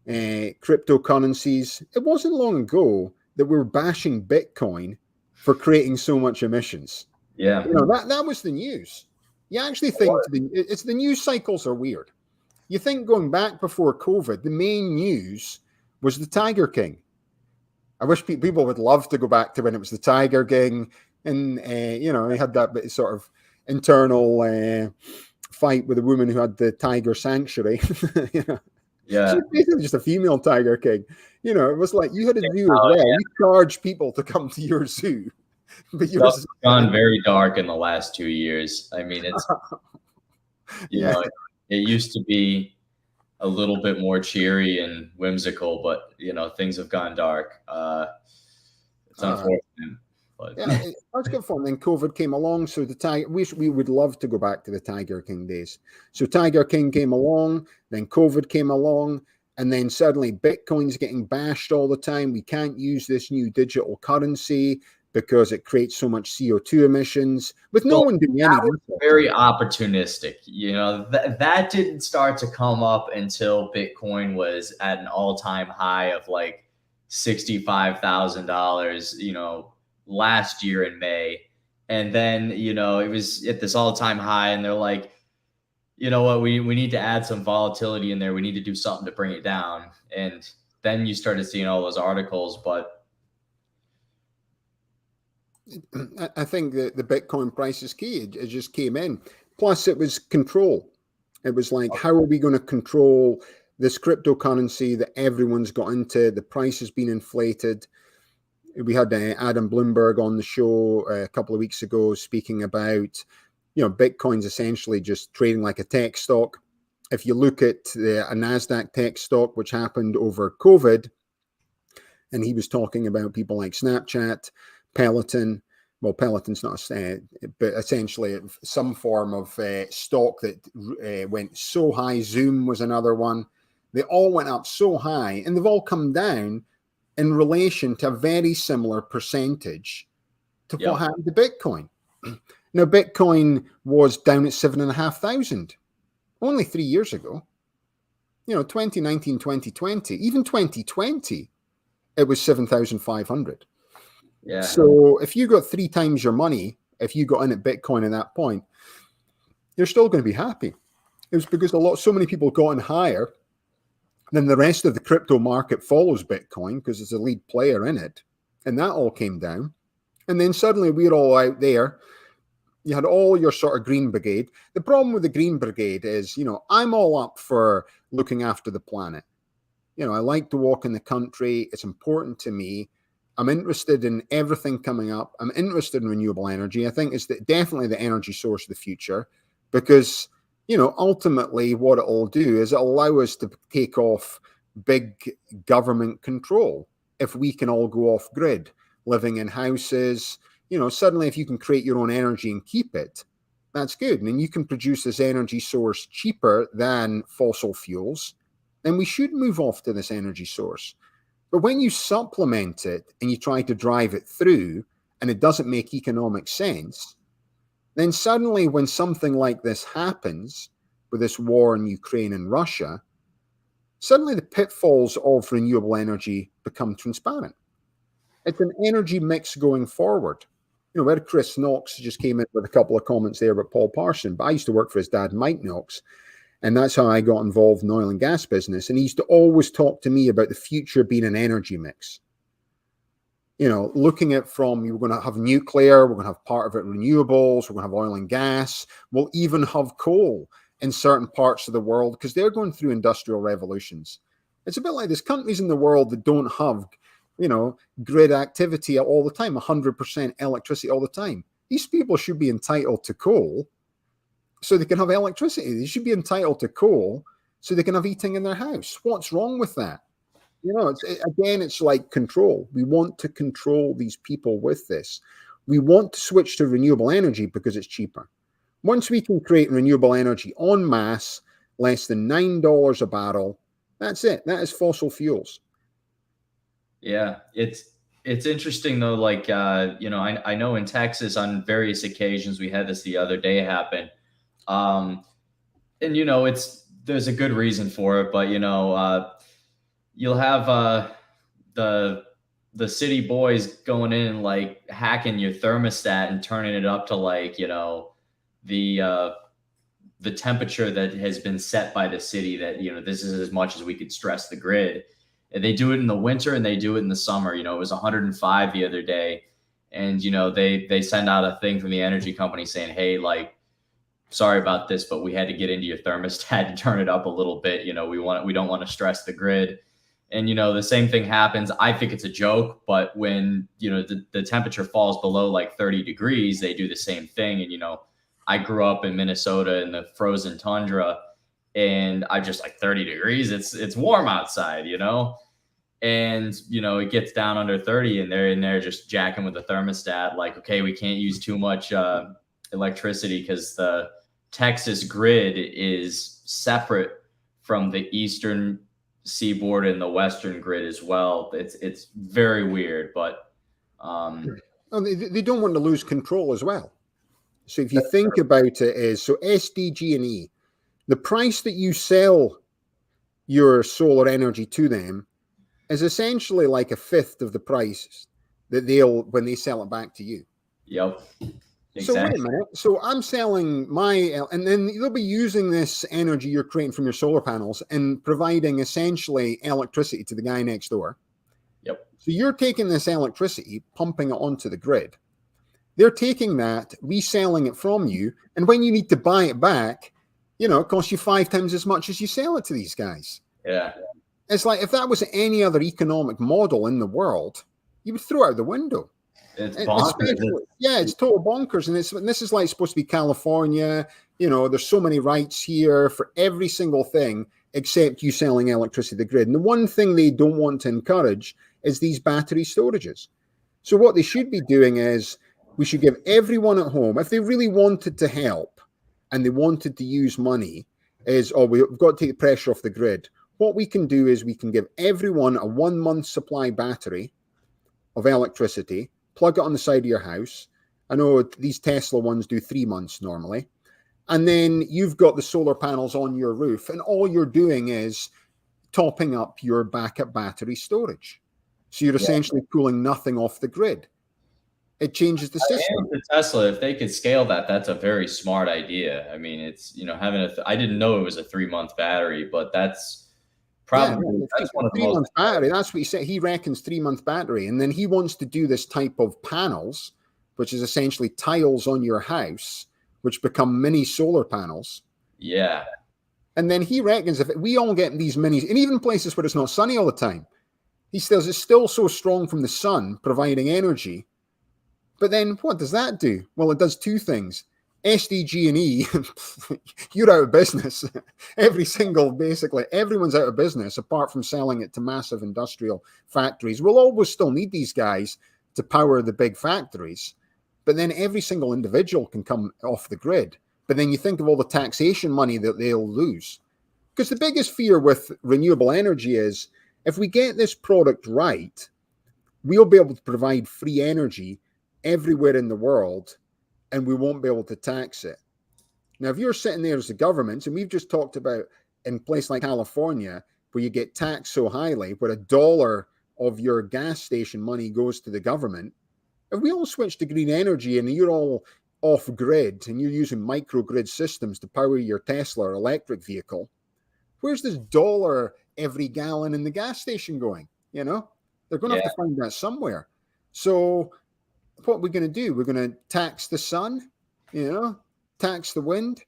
cryptocurrencies. It wasn't long ago that we were bashing Bitcoin for creating so much emissions. Yeah. That was the news. You actually think it's the news cycles are weird. You think going back before COVID, the main news was the Tiger King. I wish people would love to go back to when it was the Tiger King, and he had that bit sort of internal fight with a woman who had the tiger sanctuary. Yeah, she was basically just a female Tiger King. It was like you had to do as well. Yeah. You charge people to come to your zoo. But it's gone very dark in the last 2 years. I mean, it's it used to be a little bit more cheery and whimsical, but things have gone dark. It's unfortunate. But yeah, that's good fun. Then COVID came along, so the Tiger. We would love to go back to the Tiger King days. So Tiger King came along, then COVID came along, and then suddenly Bitcoin's getting bashed all the time. We can't use this new digital currency because it creates so much CO2 emissions, with no one doing anything. Very opportunistic. That didn't start to come up until Bitcoin was at an all-time high of like $65,000, last year in May. And then, it was at this all-time high, and they're like, you know what, we need to add some volatility in there. We need to do something to bring it down. And then you started seeing all those articles, but I think the Bitcoin price is key. It just came in. Plus, it was control. It was like, how are we going to control this cryptocurrency that everyone's got into? The price has been inflated. We had Adam Bloomberg on the show a couple of weeks ago speaking about, Bitcoin's essentially just trading like a tech stock. If you look at a NASDAQ tech stock, which happened over COVID, and he was talking about people like Snapchat, Peloton. Well, Peloton's not but essentially some form of stock that went so high. Zoom was another one. They all went up so high, and they've all come down in relation to a very similar percentage to what happened to Bitcoin. Now, Bitcoin was down at 7,500 only 3 years ago. 2019, 2020, even 2020, it was 7,500. Yeah. So if you got 3 times your money, if you got in at Bitcoin at that point, you're still going to be happy. It was because so many people got in higher. Then the rest of the crypto market follows Bitcoin because it's a lead player in it. And that all came down. And then suddenly we're all out there. You had all your sort of Green Brigade. The problem with the Green Brigade is, I'm all up for looking after the planet. I like to walk in the country. It's important to me. I'm interested in everything coming up. I'm interested in renewable energy. I think it's definitely the energy source of the future because, ultimately what it'll do is it'll allow us to take off big government control if we can all go off grid, living in houses. Suddenly if you can create your own energy and keep it, that's good. And you can produce this energy source cheaper than fossil fuels, then we should move off to this energy source. But when you supplement it and you try to drive it through and it doesn't make economic sense, then suddenly when something like this happens with this war in Ukraine and Russia, suddenly the pitfalls of renewable energy become transparent. It's an energy mix going forward. Where Chris Knox just came in with a couple of comments there about Paul Parson, but I used to work for his dad, Mike Knox. And that's how I got involved in the oil and gas business. And he used to always talk to me about the future being an energy mix. Looking at we're going to have nuclear, we're going to have part of it renewables, we're going to have oil and gas. We'll even have coal in certain parts of the world because they're going through industrial revolutions. It's a bit like there's countries in the world that don't have, grid activity all the time, 100% electricity all the time. These people should be entitled to coal so they can have electricity. They should be entitled to coal so they can have heating in their house. What's wrong with that? It's like control. We want to control these people with this. We want to switch to renewable energy because it's cheaper. Once we can create renewable energy en masse, less than $9 a barrel, that's it. That is fossil fuels. Yeah, it's interesting though. Like, I know in Texas on various occasions, we had this the other day happen. And there's a good reason for it, but you'll have the city boys going in and like hacking your thermostat and turning it up to like the temperature that has been set by the city that this is as much as we could stress the grid. And they do it in the winter and they do it in the summer. It was 105 the other day, and they send out a thing from the energy company saying, hey, like, sorry about this, but we had to get into your thermostat and turn it up a little bit. We don't want to stress the grid. And, the same thing happens. I think it's a joke, but when, the temperature falls below like 30 degrees, they do the same thing. And, I grew up in Minnesota in the frozen tundra, and I just like 30 degrees. It's warm outside, and, it gets down under 30 and they're in there just jacking with the thermostat. Like, okay, we can't use too much electricity because the Texas grid is separate from the eastern seaboard and the western grid as well. It's very weird, but they don't want to lose control as well. So if you think about it, is so SDG&E, the price that you sell your solar energy to them is essentially like a fifth of the price that when they sell it back to you. Yep. Exactly. So wait a minute. So I'm selling and then they'll be using this energy you're creating from your solar panels and providing essentially electricity to the guy next door. Yep. So you're taking this electricity, pumping it onto the grid. They're taking that, reselling it from you, and when you need to buy it back, it costs you 5 times as much as you sell it to these guys. Yeah. It's like if that was any other economic model in the world, you would throw it out the window. It's bonkers. It's total bonkers. And this is like supposed to be California. There's so many rights here for every single thing except you selling electricity to the grid. And the one thing they don't want to encourage is these battery storages. So what they should be doing is we should give everyone at home, if they really wanted to help and they wanted to use money, we've got to take the pressure off the grid. What we can do is we can give everyone a 1-month supply battery of electricity, plug it on the side of your house. I know these Tesla ones do 3 months normally. And then you've got the solar panels on your roof, and all you're doing is topping up your backup battery storage. So you're essentially pulling nothing off the grid. It changes the system. The Tesla, if they could scale that, that's a very smart idea. I mean, it's, having I didn't know it was a 3-month battery, but that's probably that's one of the most battery. That's what he said. He reckons 3-month battery. And then he wants to do this type of panels, which is essentially tiles on your house, which become mini solar panels. Yeah. And then he reckons if we all get these minis, and even places where it's not sunny all the time, he says it's still so strong from the sun providing energy. But then what does that do? Well, it does 2 things. SDG&E, you're out of business. Basically, everyone's out of business apart from selling it to massive industrial factories. We'll always still need these guys to power the big factories. But then every single individual can come off the grid. But then you think of all the taxation money that they'll lose. Because the biggest fear with renewable energy is if we get this product right, we'll be able to provide free energy everywhere in the world, and we won't be able to tax it. Now, if you're sitting there as the government, and we've just talked about in a place like California, where you get taxed so highly, where $1 of your gas station money goes to the government, if we all switch to green energy and you're all off grid and you're using microgrid systems to power your Tesla or electric vehicle, where's this $1 every gallon in the gas station going? They're going to have to find that somewhere. So what we're going to do, we're going to tax the sun, tax the wind,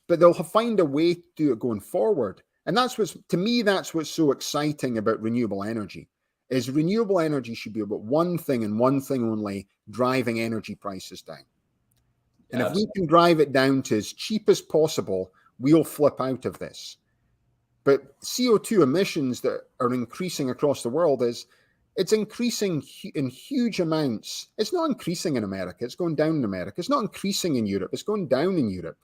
but they'll find a way to do it going forward. And that's what's so exciting about renewable energy, is renewable energy should be about one thing and one thing only, driving energy prices down. And if we can drive it down to as cheap as possible, we'll flip out of this. But CO2 emissions that are increasing across the world it's increasing in huge amounts. It's not increasing in America. It's going down in America. It's not increasing in Europe. It's going down in Europe.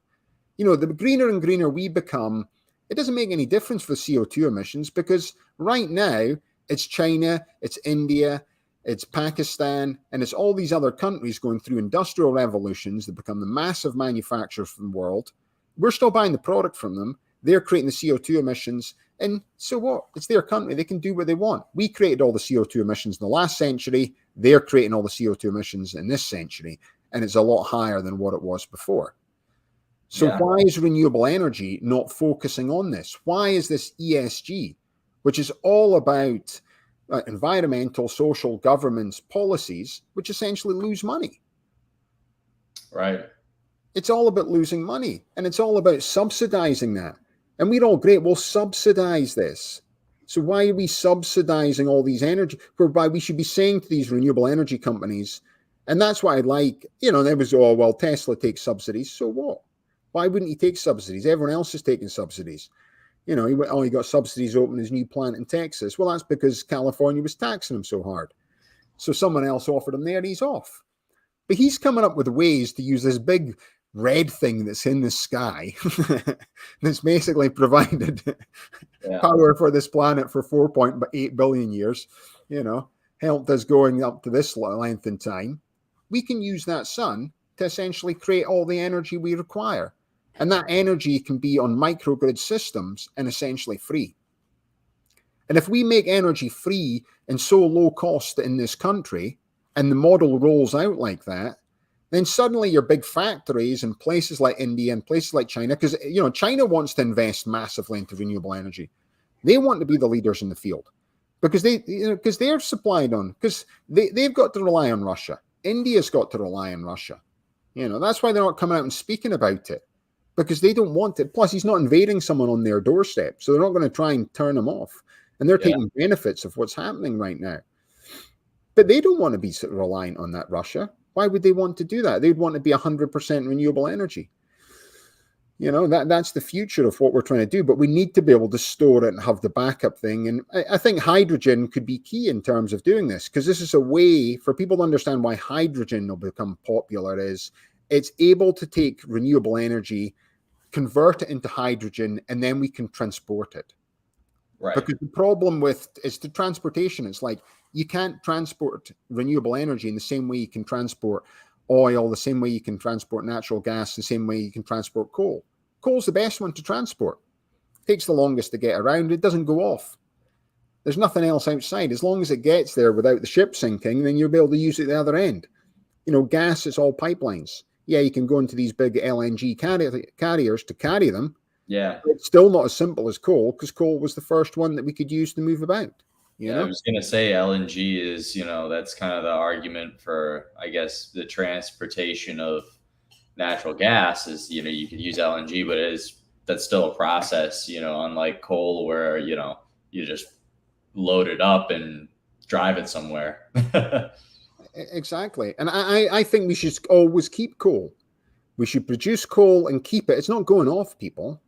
The greener and greener we become, it doesn't make any difference for CO2 emissions, because right now it's China, it's India, it's Pakistan, and it's all these other countries going through industrial revolutions that become the massive manufacturers from the world. We're still buying the product from them. They're creating the CO2 emissions. And so what? It's their country. They can do what they want. We created all the CO2 emissions in the last century. They're creating all the CO2 emissions in this century. And it's a lot higher than what it was before. So why is renewable energy not focusing on this? Why is this ESG, which is all about environmental, social, governance policies, which essentially lose money? Right. It's all about losing money. And it's all about subsidizing that. And we're all great. We'll subsidize this. So why are we subsidizing all these energy? Whereby we should be saying to these renewable energy companies, and that's what I like, there was, Tesla takes subsidies. So what? Why wouldn't he take subsidies? Everyone else is taking subsidies. He got subsidies open his new plant in Texas. Well, that's because California was taxing him so hard. So someone else offered him there and he's off. But he's coming up with ways to use this big red thing that's in the sky that's basically provided power for this planet for 4.8 billion years, helped us going up to this length in time. We can use that sun to essentially create all the energy we require. And that energy can be on microgrid systems and essentially free. And if we make energy free and so low cost in this country, and the model rolls out like that, then suddenly your big factories in places like India and places like China, because China wants to invest massively into renewable energy. They want to be the leaders in the field because they're supplied on, because they've got to rely on Russia. India's got to rely on Russia. That's why they're not coming out and speaking about it. because they don't want it. Plus, he's not invading someone on their doorstep, so they're not going to try and turn him off. And they're taking benefits of what's happening right now. But they don't want to be reliant on that, Russia. Why would they want to do that? They'd want to be 100% renewable energy. You know, that's the future of what we're trying to do. But we need to be able to store it and have the backup thing. And I think hydrogen could be key in terms of doing this, because this is a way for people to understand why hydrogen will become popular. Is it's able to take renewable energy, convert it into hydrogen, and then we can transport it. Right. Because the problem with is the transportation. It's like you can't transport renewable energy in the same way you can transport oil, the same way you can transport natural gas, the same way you can transport coal. Coal's the best one to transport. It takes the longest to get around. It doesn't go off. There's nothing else outside. As long as it gets there without the ship sinking, then you'll be able to use it at the other end. You know, gas is all pipelines. Yeah, you can go into these big LNG carriers to carry them. Yeah. It's still not as simple as coal, because coal was the first one that we could use to move about. You know? I was going to say LNG is, that's kind of the argument for, I guess, the transportation of natural gas is, you could use LNG, but that's still a process, unlike coal where, you just load it up and drive it somewhere. Exactly. And I think we should always keep coal. We should produce coal and keep it. It's not going off, people.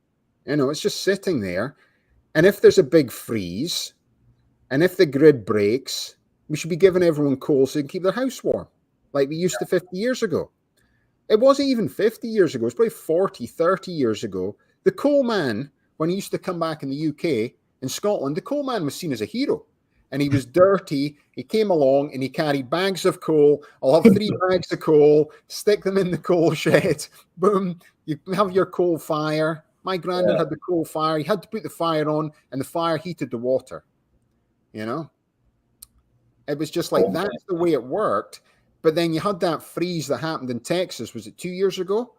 It's just sitting there. And if there's a big freeze, and if the grid breaks, we should be giving everyone coal so they can keep their house warm, like we used to 50 years ago. It wasn't even 50 years ago. It's probably 40, 30 years ago. The coal man, when he used to come back in the UK, in Scotland, the coal man was seen as a hero. And he was dirty. He came along and he carried bags of coal. I'll have 3 bags of coal, stick them in the coal shed. Boom, you have your coal fire. My granddad had the coal fire. He had to put the fire on, and the fire heated the water. It was just like, that's the way it worked. But then you had that freeze that happened in Texas. Was it 2 years ago?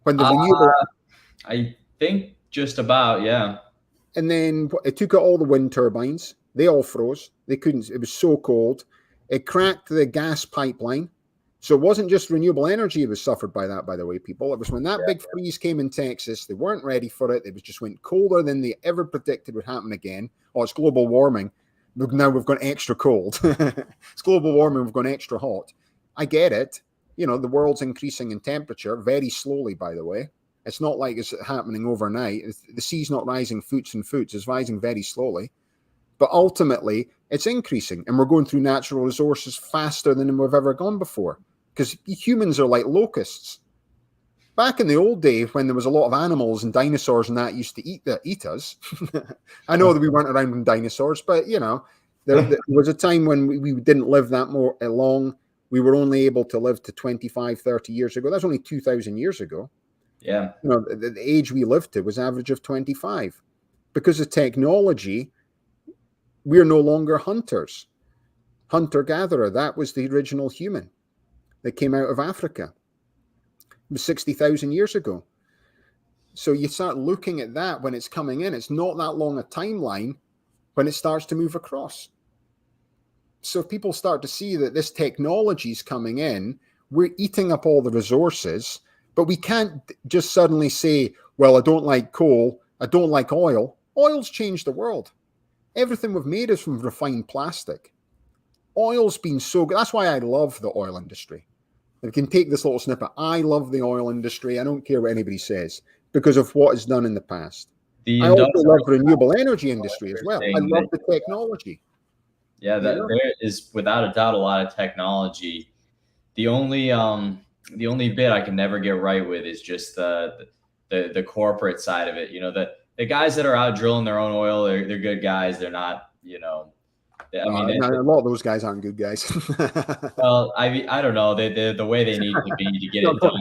When the renewable... I think just about, yeah. And then it took out all the wind turbines. They all froze. They couldn't. It was so cold. It cracked the gas pipeline. So it wasn't just renewable energy that was suffered by that, by the way, people. It was when that big freeze came in Texas, they weren't ready for it. It was just went colder than they ever predicted would happen again. Oh, it's global warming. Now we've gone extra cold. It's global warming. We've gone extra hot. I get it. The world's increasing in temperature very slowly, by the way. It's not like it's happening overnight. The sea's not rising foots and foots. It's rising very slowly. But ultimately, it's increasing. And we're going through natural resources faster than we've ever gone before. Because humans are like locusts. Back in the old day, when there was a lot of animals and dinosaurs and that used to eat us. I know that we weren't around when dinosaurs, but, there was a time when we didn't live that long. We were only able to live to 25, 30 years ago. That's only 2,000 years ago. Yeah. The age we lived to was average of 25. Because of technology, we're no longer hunters. Hunter-gatherer, that was the original human that came out of Africa. It was 60,000 years ago. So you start looking at that when it's coming in. It's not that long a timeline when it starts to move across. So people start to see that this technology is coming in. We're eating up all the resources, but we can't just suddenly say, well, I don't like coal. I don't like oil. Oil's changed the world. Everything we've made is from refined plastic. Oil's been so good. That's why I love the oil industry. We can take this little snippet. I love the oil industry. I don't care what anybody says because of what it's done in the past. I also love the renewable energy industry as well. I love the technology. Yeah, there is without a doubt a lot of technology. The only bit I can never get right with is just the corporate side of it. The guys that are out drilling their own oil, they're good guys. They're not, I mean, a lot of those guys aren't good guys. Well, I don't know. They're the way they need to be to get it done.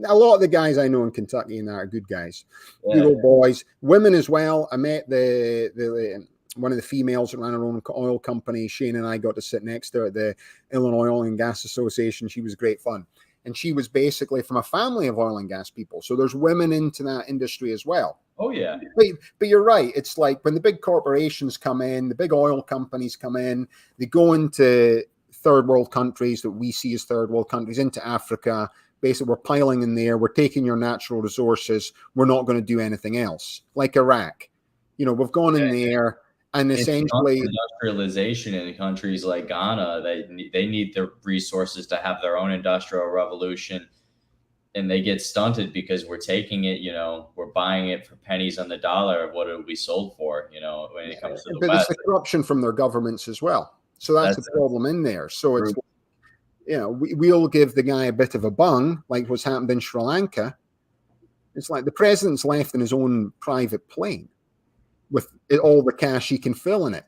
A lot of the guys I know in Kentucky and that are good guys. Good old boys. Women as well. I met the one of the females that ran her own oil company. Shane and I got to sit next to her at the Illinois Oil and Gas Association. She was great fun. And she was basically from a family of oil and gas people. So there's women into that industry as well. Oh, yeah. But you're right. It's like when the big corporations come in, the big oil companies come in, they go into third world countries that we see as third world countries, into Africa, Basically, we're piling in there. We're taking your natural resources. We're not going to do anything else. Like Iraq, we've gone in there and essentially industrialization in countries like Ghana. They need the resources to have their own industrial revolution, and they get stunted because we're taking it. We're buying it for pennies on the dollar of what it will be sold for. When it comes to the but West, it's the corruption from their governments as well. So that's the problem in there. So it's, we'll give the guy a bit of a bung, like what's happened in Sri Lanka. It's like the president's left in his own private plane with all the cash he can fill in it.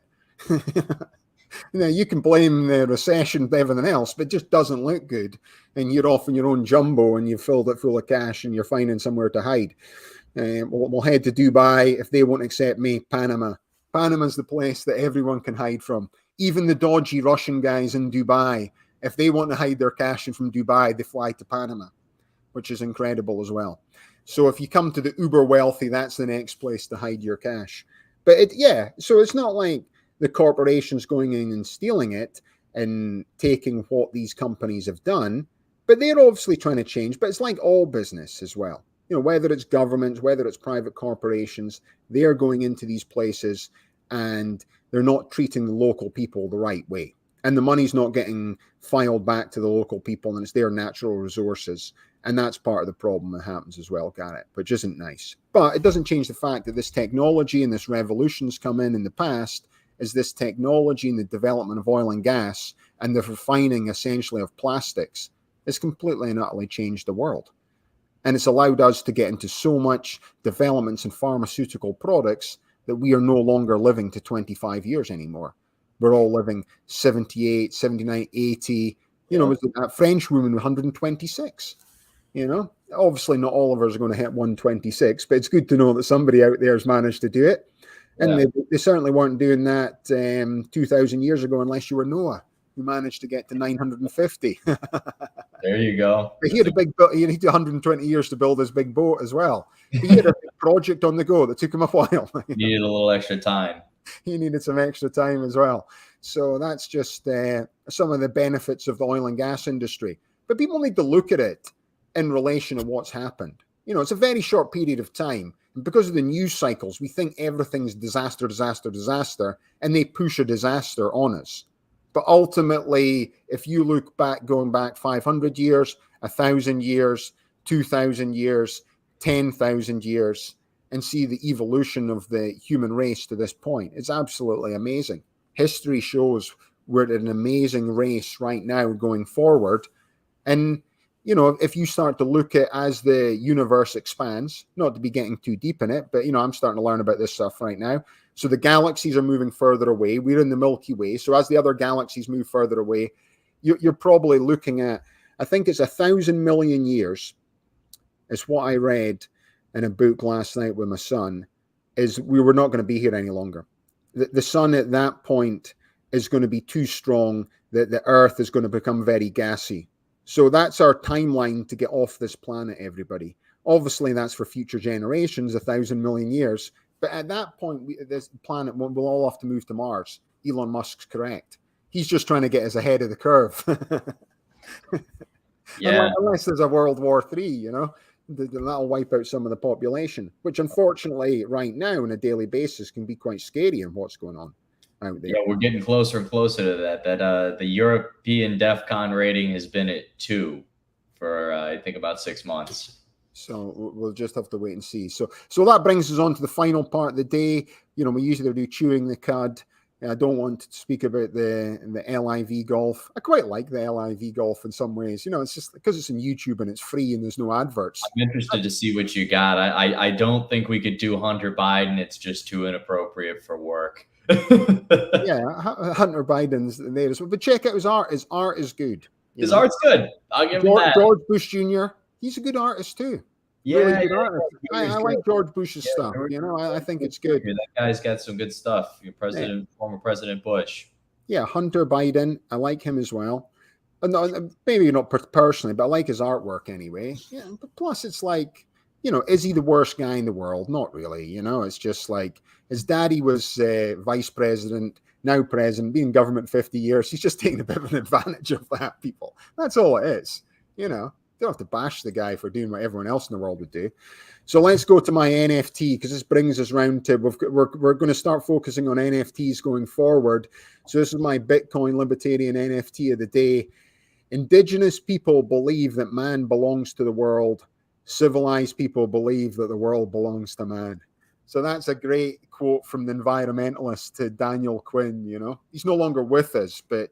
You can blame the recession and everything else, but it just doesn't look good. And you're off in your own jumbo and you've filled it full of cash and you're finding somewhere to hide. We'll head to Dubai. If they won't accept me, Panama. Panama's the place that everyone can hide from. Even the dodgy Russian guys in Dubai, if they want to hide their cash from Dubai, they fly to Panama, which is incredible as well. So if you come to the uber wealthy, that's the next place to hide your cash. But so it's not like the corporations going in and stealing it and taking what these companies have done, but they're obviously trying to change. But it's like all business as well. Whether it's governments, whether it's private corporations, they're going into these places and they're not treating the local people the right way. And the money's not getting filed back to the local people, and it's their natural resources. And that's part of the problem that happens as well, Garrett, which isn't nice. But it doesn't change the fact that this technology and this revolution's come in the past, is this technology and the development of oil and gas and the refining essentially of plastics has completely and utterly changed the world. And it's allowed us to get into so much developments in pharmaceutical products that we are no longer living to 25 years anymore. We're all living 78, 79, 80. That French woman, 126. Obviously not all of us are going to hit 126, but it's good to know that somebody out there has managed to do it. And they certainly weren't doing that 2,000 years ago, unless you were Noah, who managed to get to 950. There you go. But he had a big boat. He needed 120 years to build his big boat as well. He had a big project on the go that took him a while. He needed a little extra time. He needed some extra time as well. So that's just some of the benefits of the oil and gas industry. But people need to look at it in relation to what's happened. It's a very short period of time. And because of the news cycles, we think everything's disaster, disaster, disaster, and they push a disaster on us. But ultimately, if you look back, going back 500 years, 1,000 years, 2,000 years, 10,000 years, and see the evolution of the human race to this point, it's absolutely amazing. History shows we're at an amazing race right now going forward. And, if you start to look at as the universe expands, not to be getting too deep in it, but, I'm starting to learn about this stuff right now. So the galaxies are moving further away. We're in the Milky Way. So as the other galaxies move further away, you're probably looking at, I think it's 1,000 million years, is what I read in a book last night with my son, is we were not going to be here any longer. The sun at that point is going to be too strong, that the Earth is going to become very gassy. So that's our timeline to get off this planet, everybody. Obviously, that's for future generations, 1,000 million years. But at that point, this planet will all have to move to Mars. Elon Musk's correct. He's just trying to get us ahead of the curve. Unless there's a World War III, that'll wipe out some of the population, which unfortunately right now on a daily basis can be quite scary in what's going on out there. Yeah, we're getting closer and closer to that. The European DEFCON rating has been at 2 for, I think, about 6 months. So we'll just have to wait and see. So that brings us on to the final part of the day. We usually do chewing the cud. I don't want to speak about the LIV golf. I quite like the LIV golf in some ways. It's just because it's on YouTube and it's free and there's no adverts. I'm interested to see what you got. I don't think we could do Hunter Biden. It's just too inappropriate for work. Yeah, Hunter Biden's there as well. But check out his art. His art is good. His art's good. I'll give him that. George Bush Jr., he's a good artist too. Yeah, really good artist. I like George Bush's stuff. I think it's good. That guy's got some good stuff. Former President Bush. Yeah, Hunter Biden. I like him as well. Maybe not personally, but I like his artwork anyway. Yeah. But plus, it's like, is he the worst guy in the world? Not really. It's just like his daddy was vice president, now president, been in government 50 years. He's just taking a bit of an advantage of that, people. That's all it is. don't have to bash the guy for doing what everyone else in the world would do. So let's go to my NFT, because this brings us round to, we're going to start focusing on NFTs going forward. So this is my Bitcoin Libertarian NFT of the day. Indigenous people believe that man belongs to the world. Civilized people believe that the world belongs to man. So that's a great quote from the environmentalist to Daniel Quinn. You know, he's no longer with us, but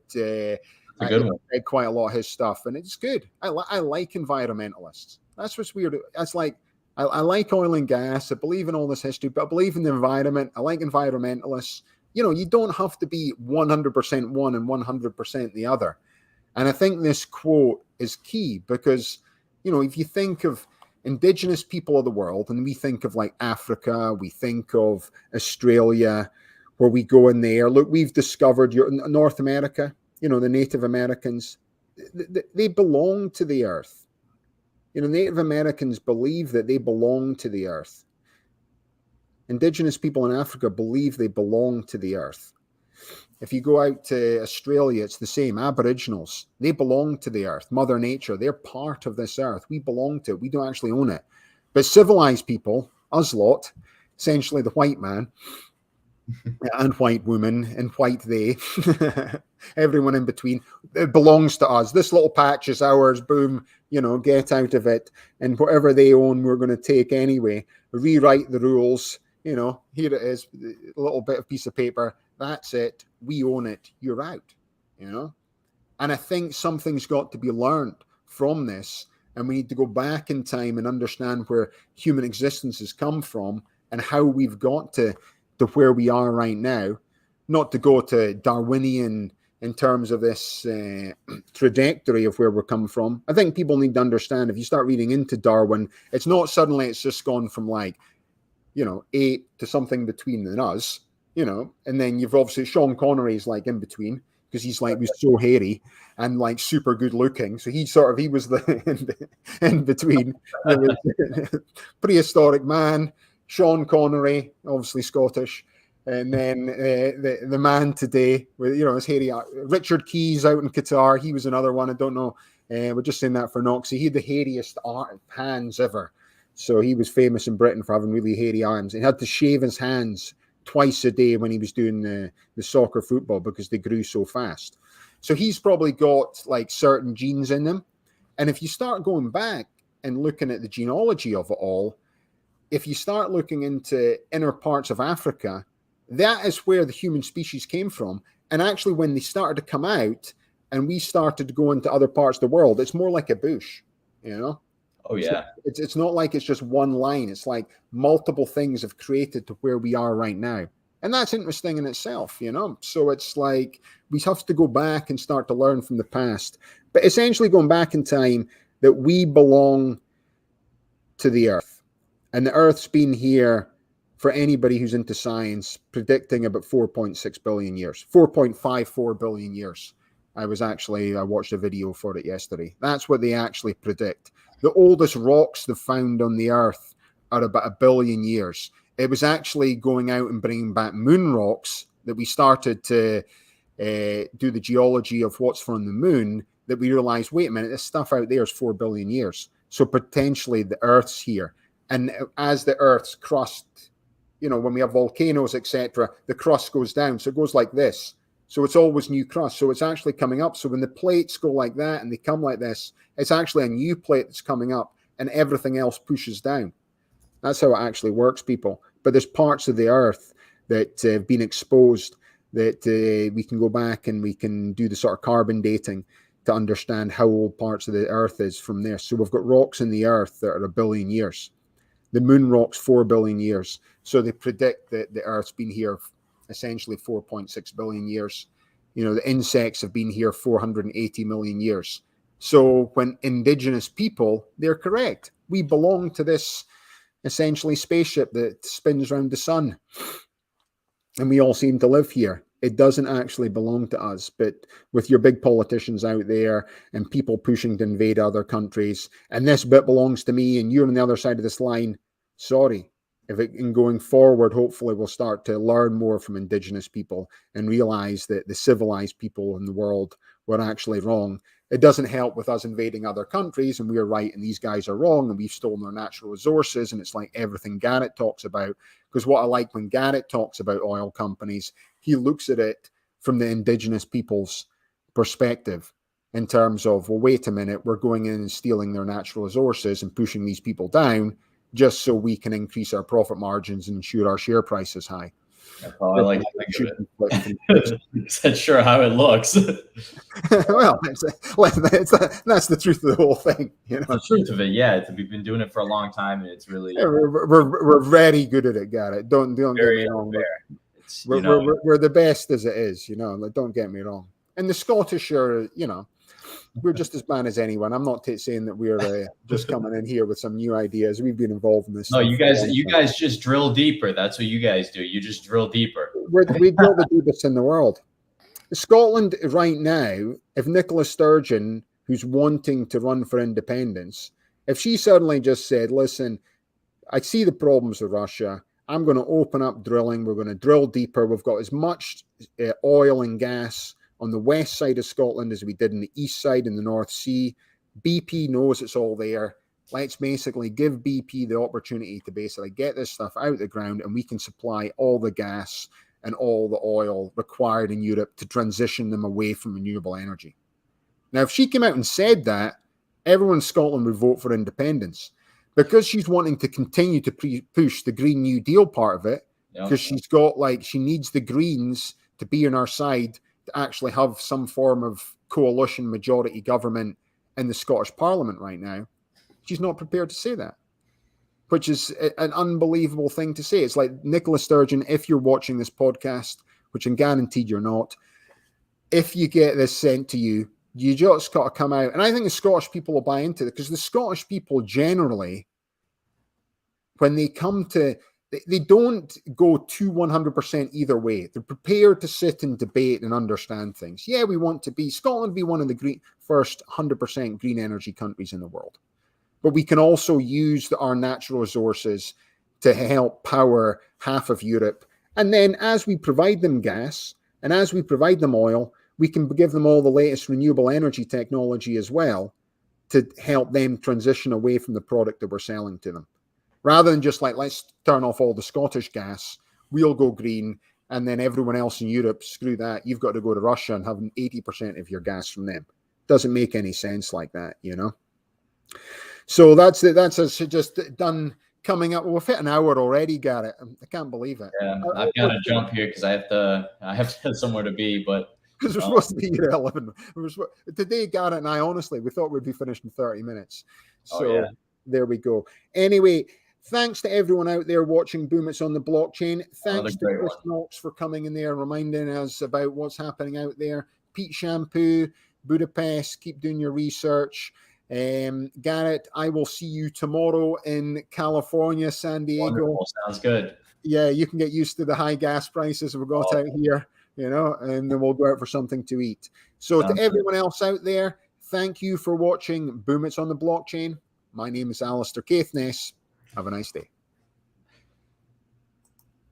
It's a good one. I read quite a lot of his stuff, and it's good. I like environmentalists. That's what's weird. That's like, I like oil and gas. I believe in all this history, but I believe in the environment. I like environmentalists. You know, you don't have to be 100% one and 100% the other. And I think this quote is key because, you know, if you think of indigenous people of the world, and we think of like Africa, we think of Australia, where we go in there. Look, we've discovered North America, you know, the Native Americans, they belong to the earth. You know, Native Americans believe that they belong to the earth. Indigenous people in Africa believe they belong to the earth. If you go out to Australia, it's the same. Aboriginals, they belong to the earth, Mother Nature. They're part of this earth. We belong to it. We don't actually own it. But civilized people, us lot, essentially the white man and white woman and white they, everyone in between, it belongs to us. This little patch is ours. Boom, you know, get out of it. And whatever they own, we're going to take anyway. Rewrite the rules. You know, here it is, a little bit of piece of paper. That's it. We own it. You're out, you know? And I think something's got to be learned from this. And we need to go back in time and understand where human existence has come from and how we've got to where we are right now. Not to go to Darwinian in terms of this trajectory of where we're coming from. I think people need to understand, if you start reading into Darwin, it's not suddenly it's just gone from like, you know, ape to something between than us. You know, and then you've obviously Sean Connery's like in between because he's like was so hairy and like super good looking. So he was the in between. There was prehistoric man, Sean Connery, obviously Scottish, and then the man today with, you know, his hairy Richard Keys out in Qatar. He was another one. I don't know. We're just saying that for Noxie. He had the hairiest hands ever. So he was famous in Britain for having really hairy arms. He had to shave his hands twice a day when he was doing the soccer football because they grew so fast. So he's probably got like certain genes in him. And if you start going back and looking at the genealogy of it all, if you start looking into inner parts of Africa, that is where the human species came from. And actually, when they started to come out and we started to go into other parts of the world, it's more like a bush, you know? Oh, yeah. So it's not like it's just one line. It's like multiple things have created to where we are right now. And that's interesting in itself, you know? So it's like we have to go back and start to learn from the past. But essentially going back in time, that we belong to the earth. And the earth's been here, for anybody who's into science, predicting about 4.6 billion years, 4.54 billion years. I watched a video for it yesterday. That's what they actually predict. The oldest rocks they've found on the earth are about 1 billion years. It was actually going out and bringing back moon rocks that we started to do the geology of what's from the moon, that we realized, wait a minute, this stuff out there is 4 billion years. So potentially the earth's here. And as the earth's crust, you know, when we have volcanoes, etc., the crust goes down. So it goes like this. So it's always new crust. So it's actually coming up. So when the plates go like that and they come like this, it's actually a new plate that's coming up and everything else pushes down. That's how it actually works, people. But there's parts of the earth that have been exposed that we can go back and we can do the sort of carbon dating to understand how old parts of the earth is from there. So we've got rocks in the earth that are 1 billion years. The moon rocks 4 billion years. So they predict that the earth's been here essentially 4.6 billion years. You know, the insects have been here 480 million years. So when indigenous people, they're correct. We belong to this essentially spaceship that spins around the sun. And we all seem to live here. It doesn't actually belong to us. But with your big politicians out there and people pushing to invade other countries, and this bit belongs to me and you're on the other side of this line, sorry. If it, in going forward, hopefully we'll start to learn more from indigenous people and realize that the civilized people in the world we're actually wrong. It doesn't help with us invading other countries and we're right and these guys are wrong and we've stolen their natural resources, and it's like everything Garrett talks about. Because what I like when Garrett talks about oil companies, he looks at it from the indigenous people's perspective in terms of, well, wait a minute, we're going in and stealing their natural resources and pushing these people down just so we can increase our profit margins and ensure our share price is high. That's how I like to think of it. That's sure how it looks. Well, that's the truth of the whole thing. You know? The truth of it, yeah. We've been doing it for a long time, and it's really we're very good at it, Garrett. Don't get me wrong. We're the best as it is, you know. Like, don't get me wrong. And the Scottish are, you know, we're just as bad as anyone. I'm not saying that we're just coming in here with some new ideas. We've been involved in this. No, you guys just drill deeper. That's what you guys do. You just drill deeper. We drill the deepest in the world. Scotland right now, if Nicola Sturgeon, who's wanting to run for independence, if she suddenly just said, listen, I see the problems with Russia. I'm going to open up drilling. We're going to drill deeper. We've got as much oil and gas on the west side of Scotland as we did in the east side in the North Sea. BP knows it's all there. Let's basically give BP the opportunity to basically get this stuff out of the ground, and we can supply all the gas and all the oil required in Europe to transition them away from renewable energy. Now, if she came out and said that, everyone in Scotland would vote for independence. Because she's wanting to continue to push the Green New Deal part of it, because she's got, she needs the Greens to be on our side to actually have some form of coalition majority government in the Scottish Parliament right now. She's not prepared to say that, which is an unbelievable thing to say. It's like, Nicola Sturgeon, if you're watching this podcast, which I'm guaranteed you're not, if you get this sent to you, you just got to come out. And I think the Scottish people will buy into it, because the Scottish people generally, when they come to, they don't go to 100% either way. They're prepared to sit and debate and understand things. Yeah, we want to be, Scotland be one of the first 100% green energy countries in the world. But we can also use our natural resources to help power half of Europe. And then as we provide them gas and as we provide them oil, we can give them all the latest renewable energy technology as well to help them transition away from the product that we're selling to them. Rather than just let's turn off all the Scottish gas, we'll go green, and then everyone else in Europe, screw that, you've got to go to Russia and have 80% of your gas from them. Doesn't make any sense like that, you know? So that's it. That's us just done coming up. We've hit an hour already, Garrett. I can't believe it. Yeah, I've got to jump here because I have somewhere to be, but because we're supposed to be here at 11. Today, Garrett and I, honestly, we thought we'd be finished in 30 minutes. So There we go. Anyway, thanks to everyone out there watching Boom It's on the Blockchain. Thanks to Chris Knox for coming in there and reminding us about what's happening out there. Pete Shampoo, Budapest, keep doing your research. Garrett, I will see you tomorrow in California, San Diego. Wonderful. Sounds good. Yeah, you can get used to the high gas prices we've got out here, you know, and then we'll go out for something to eat. So to everyone else out there, thank you for watching Boom It's on the Blockchain. My name is Alistair Caithness. Have a nice day.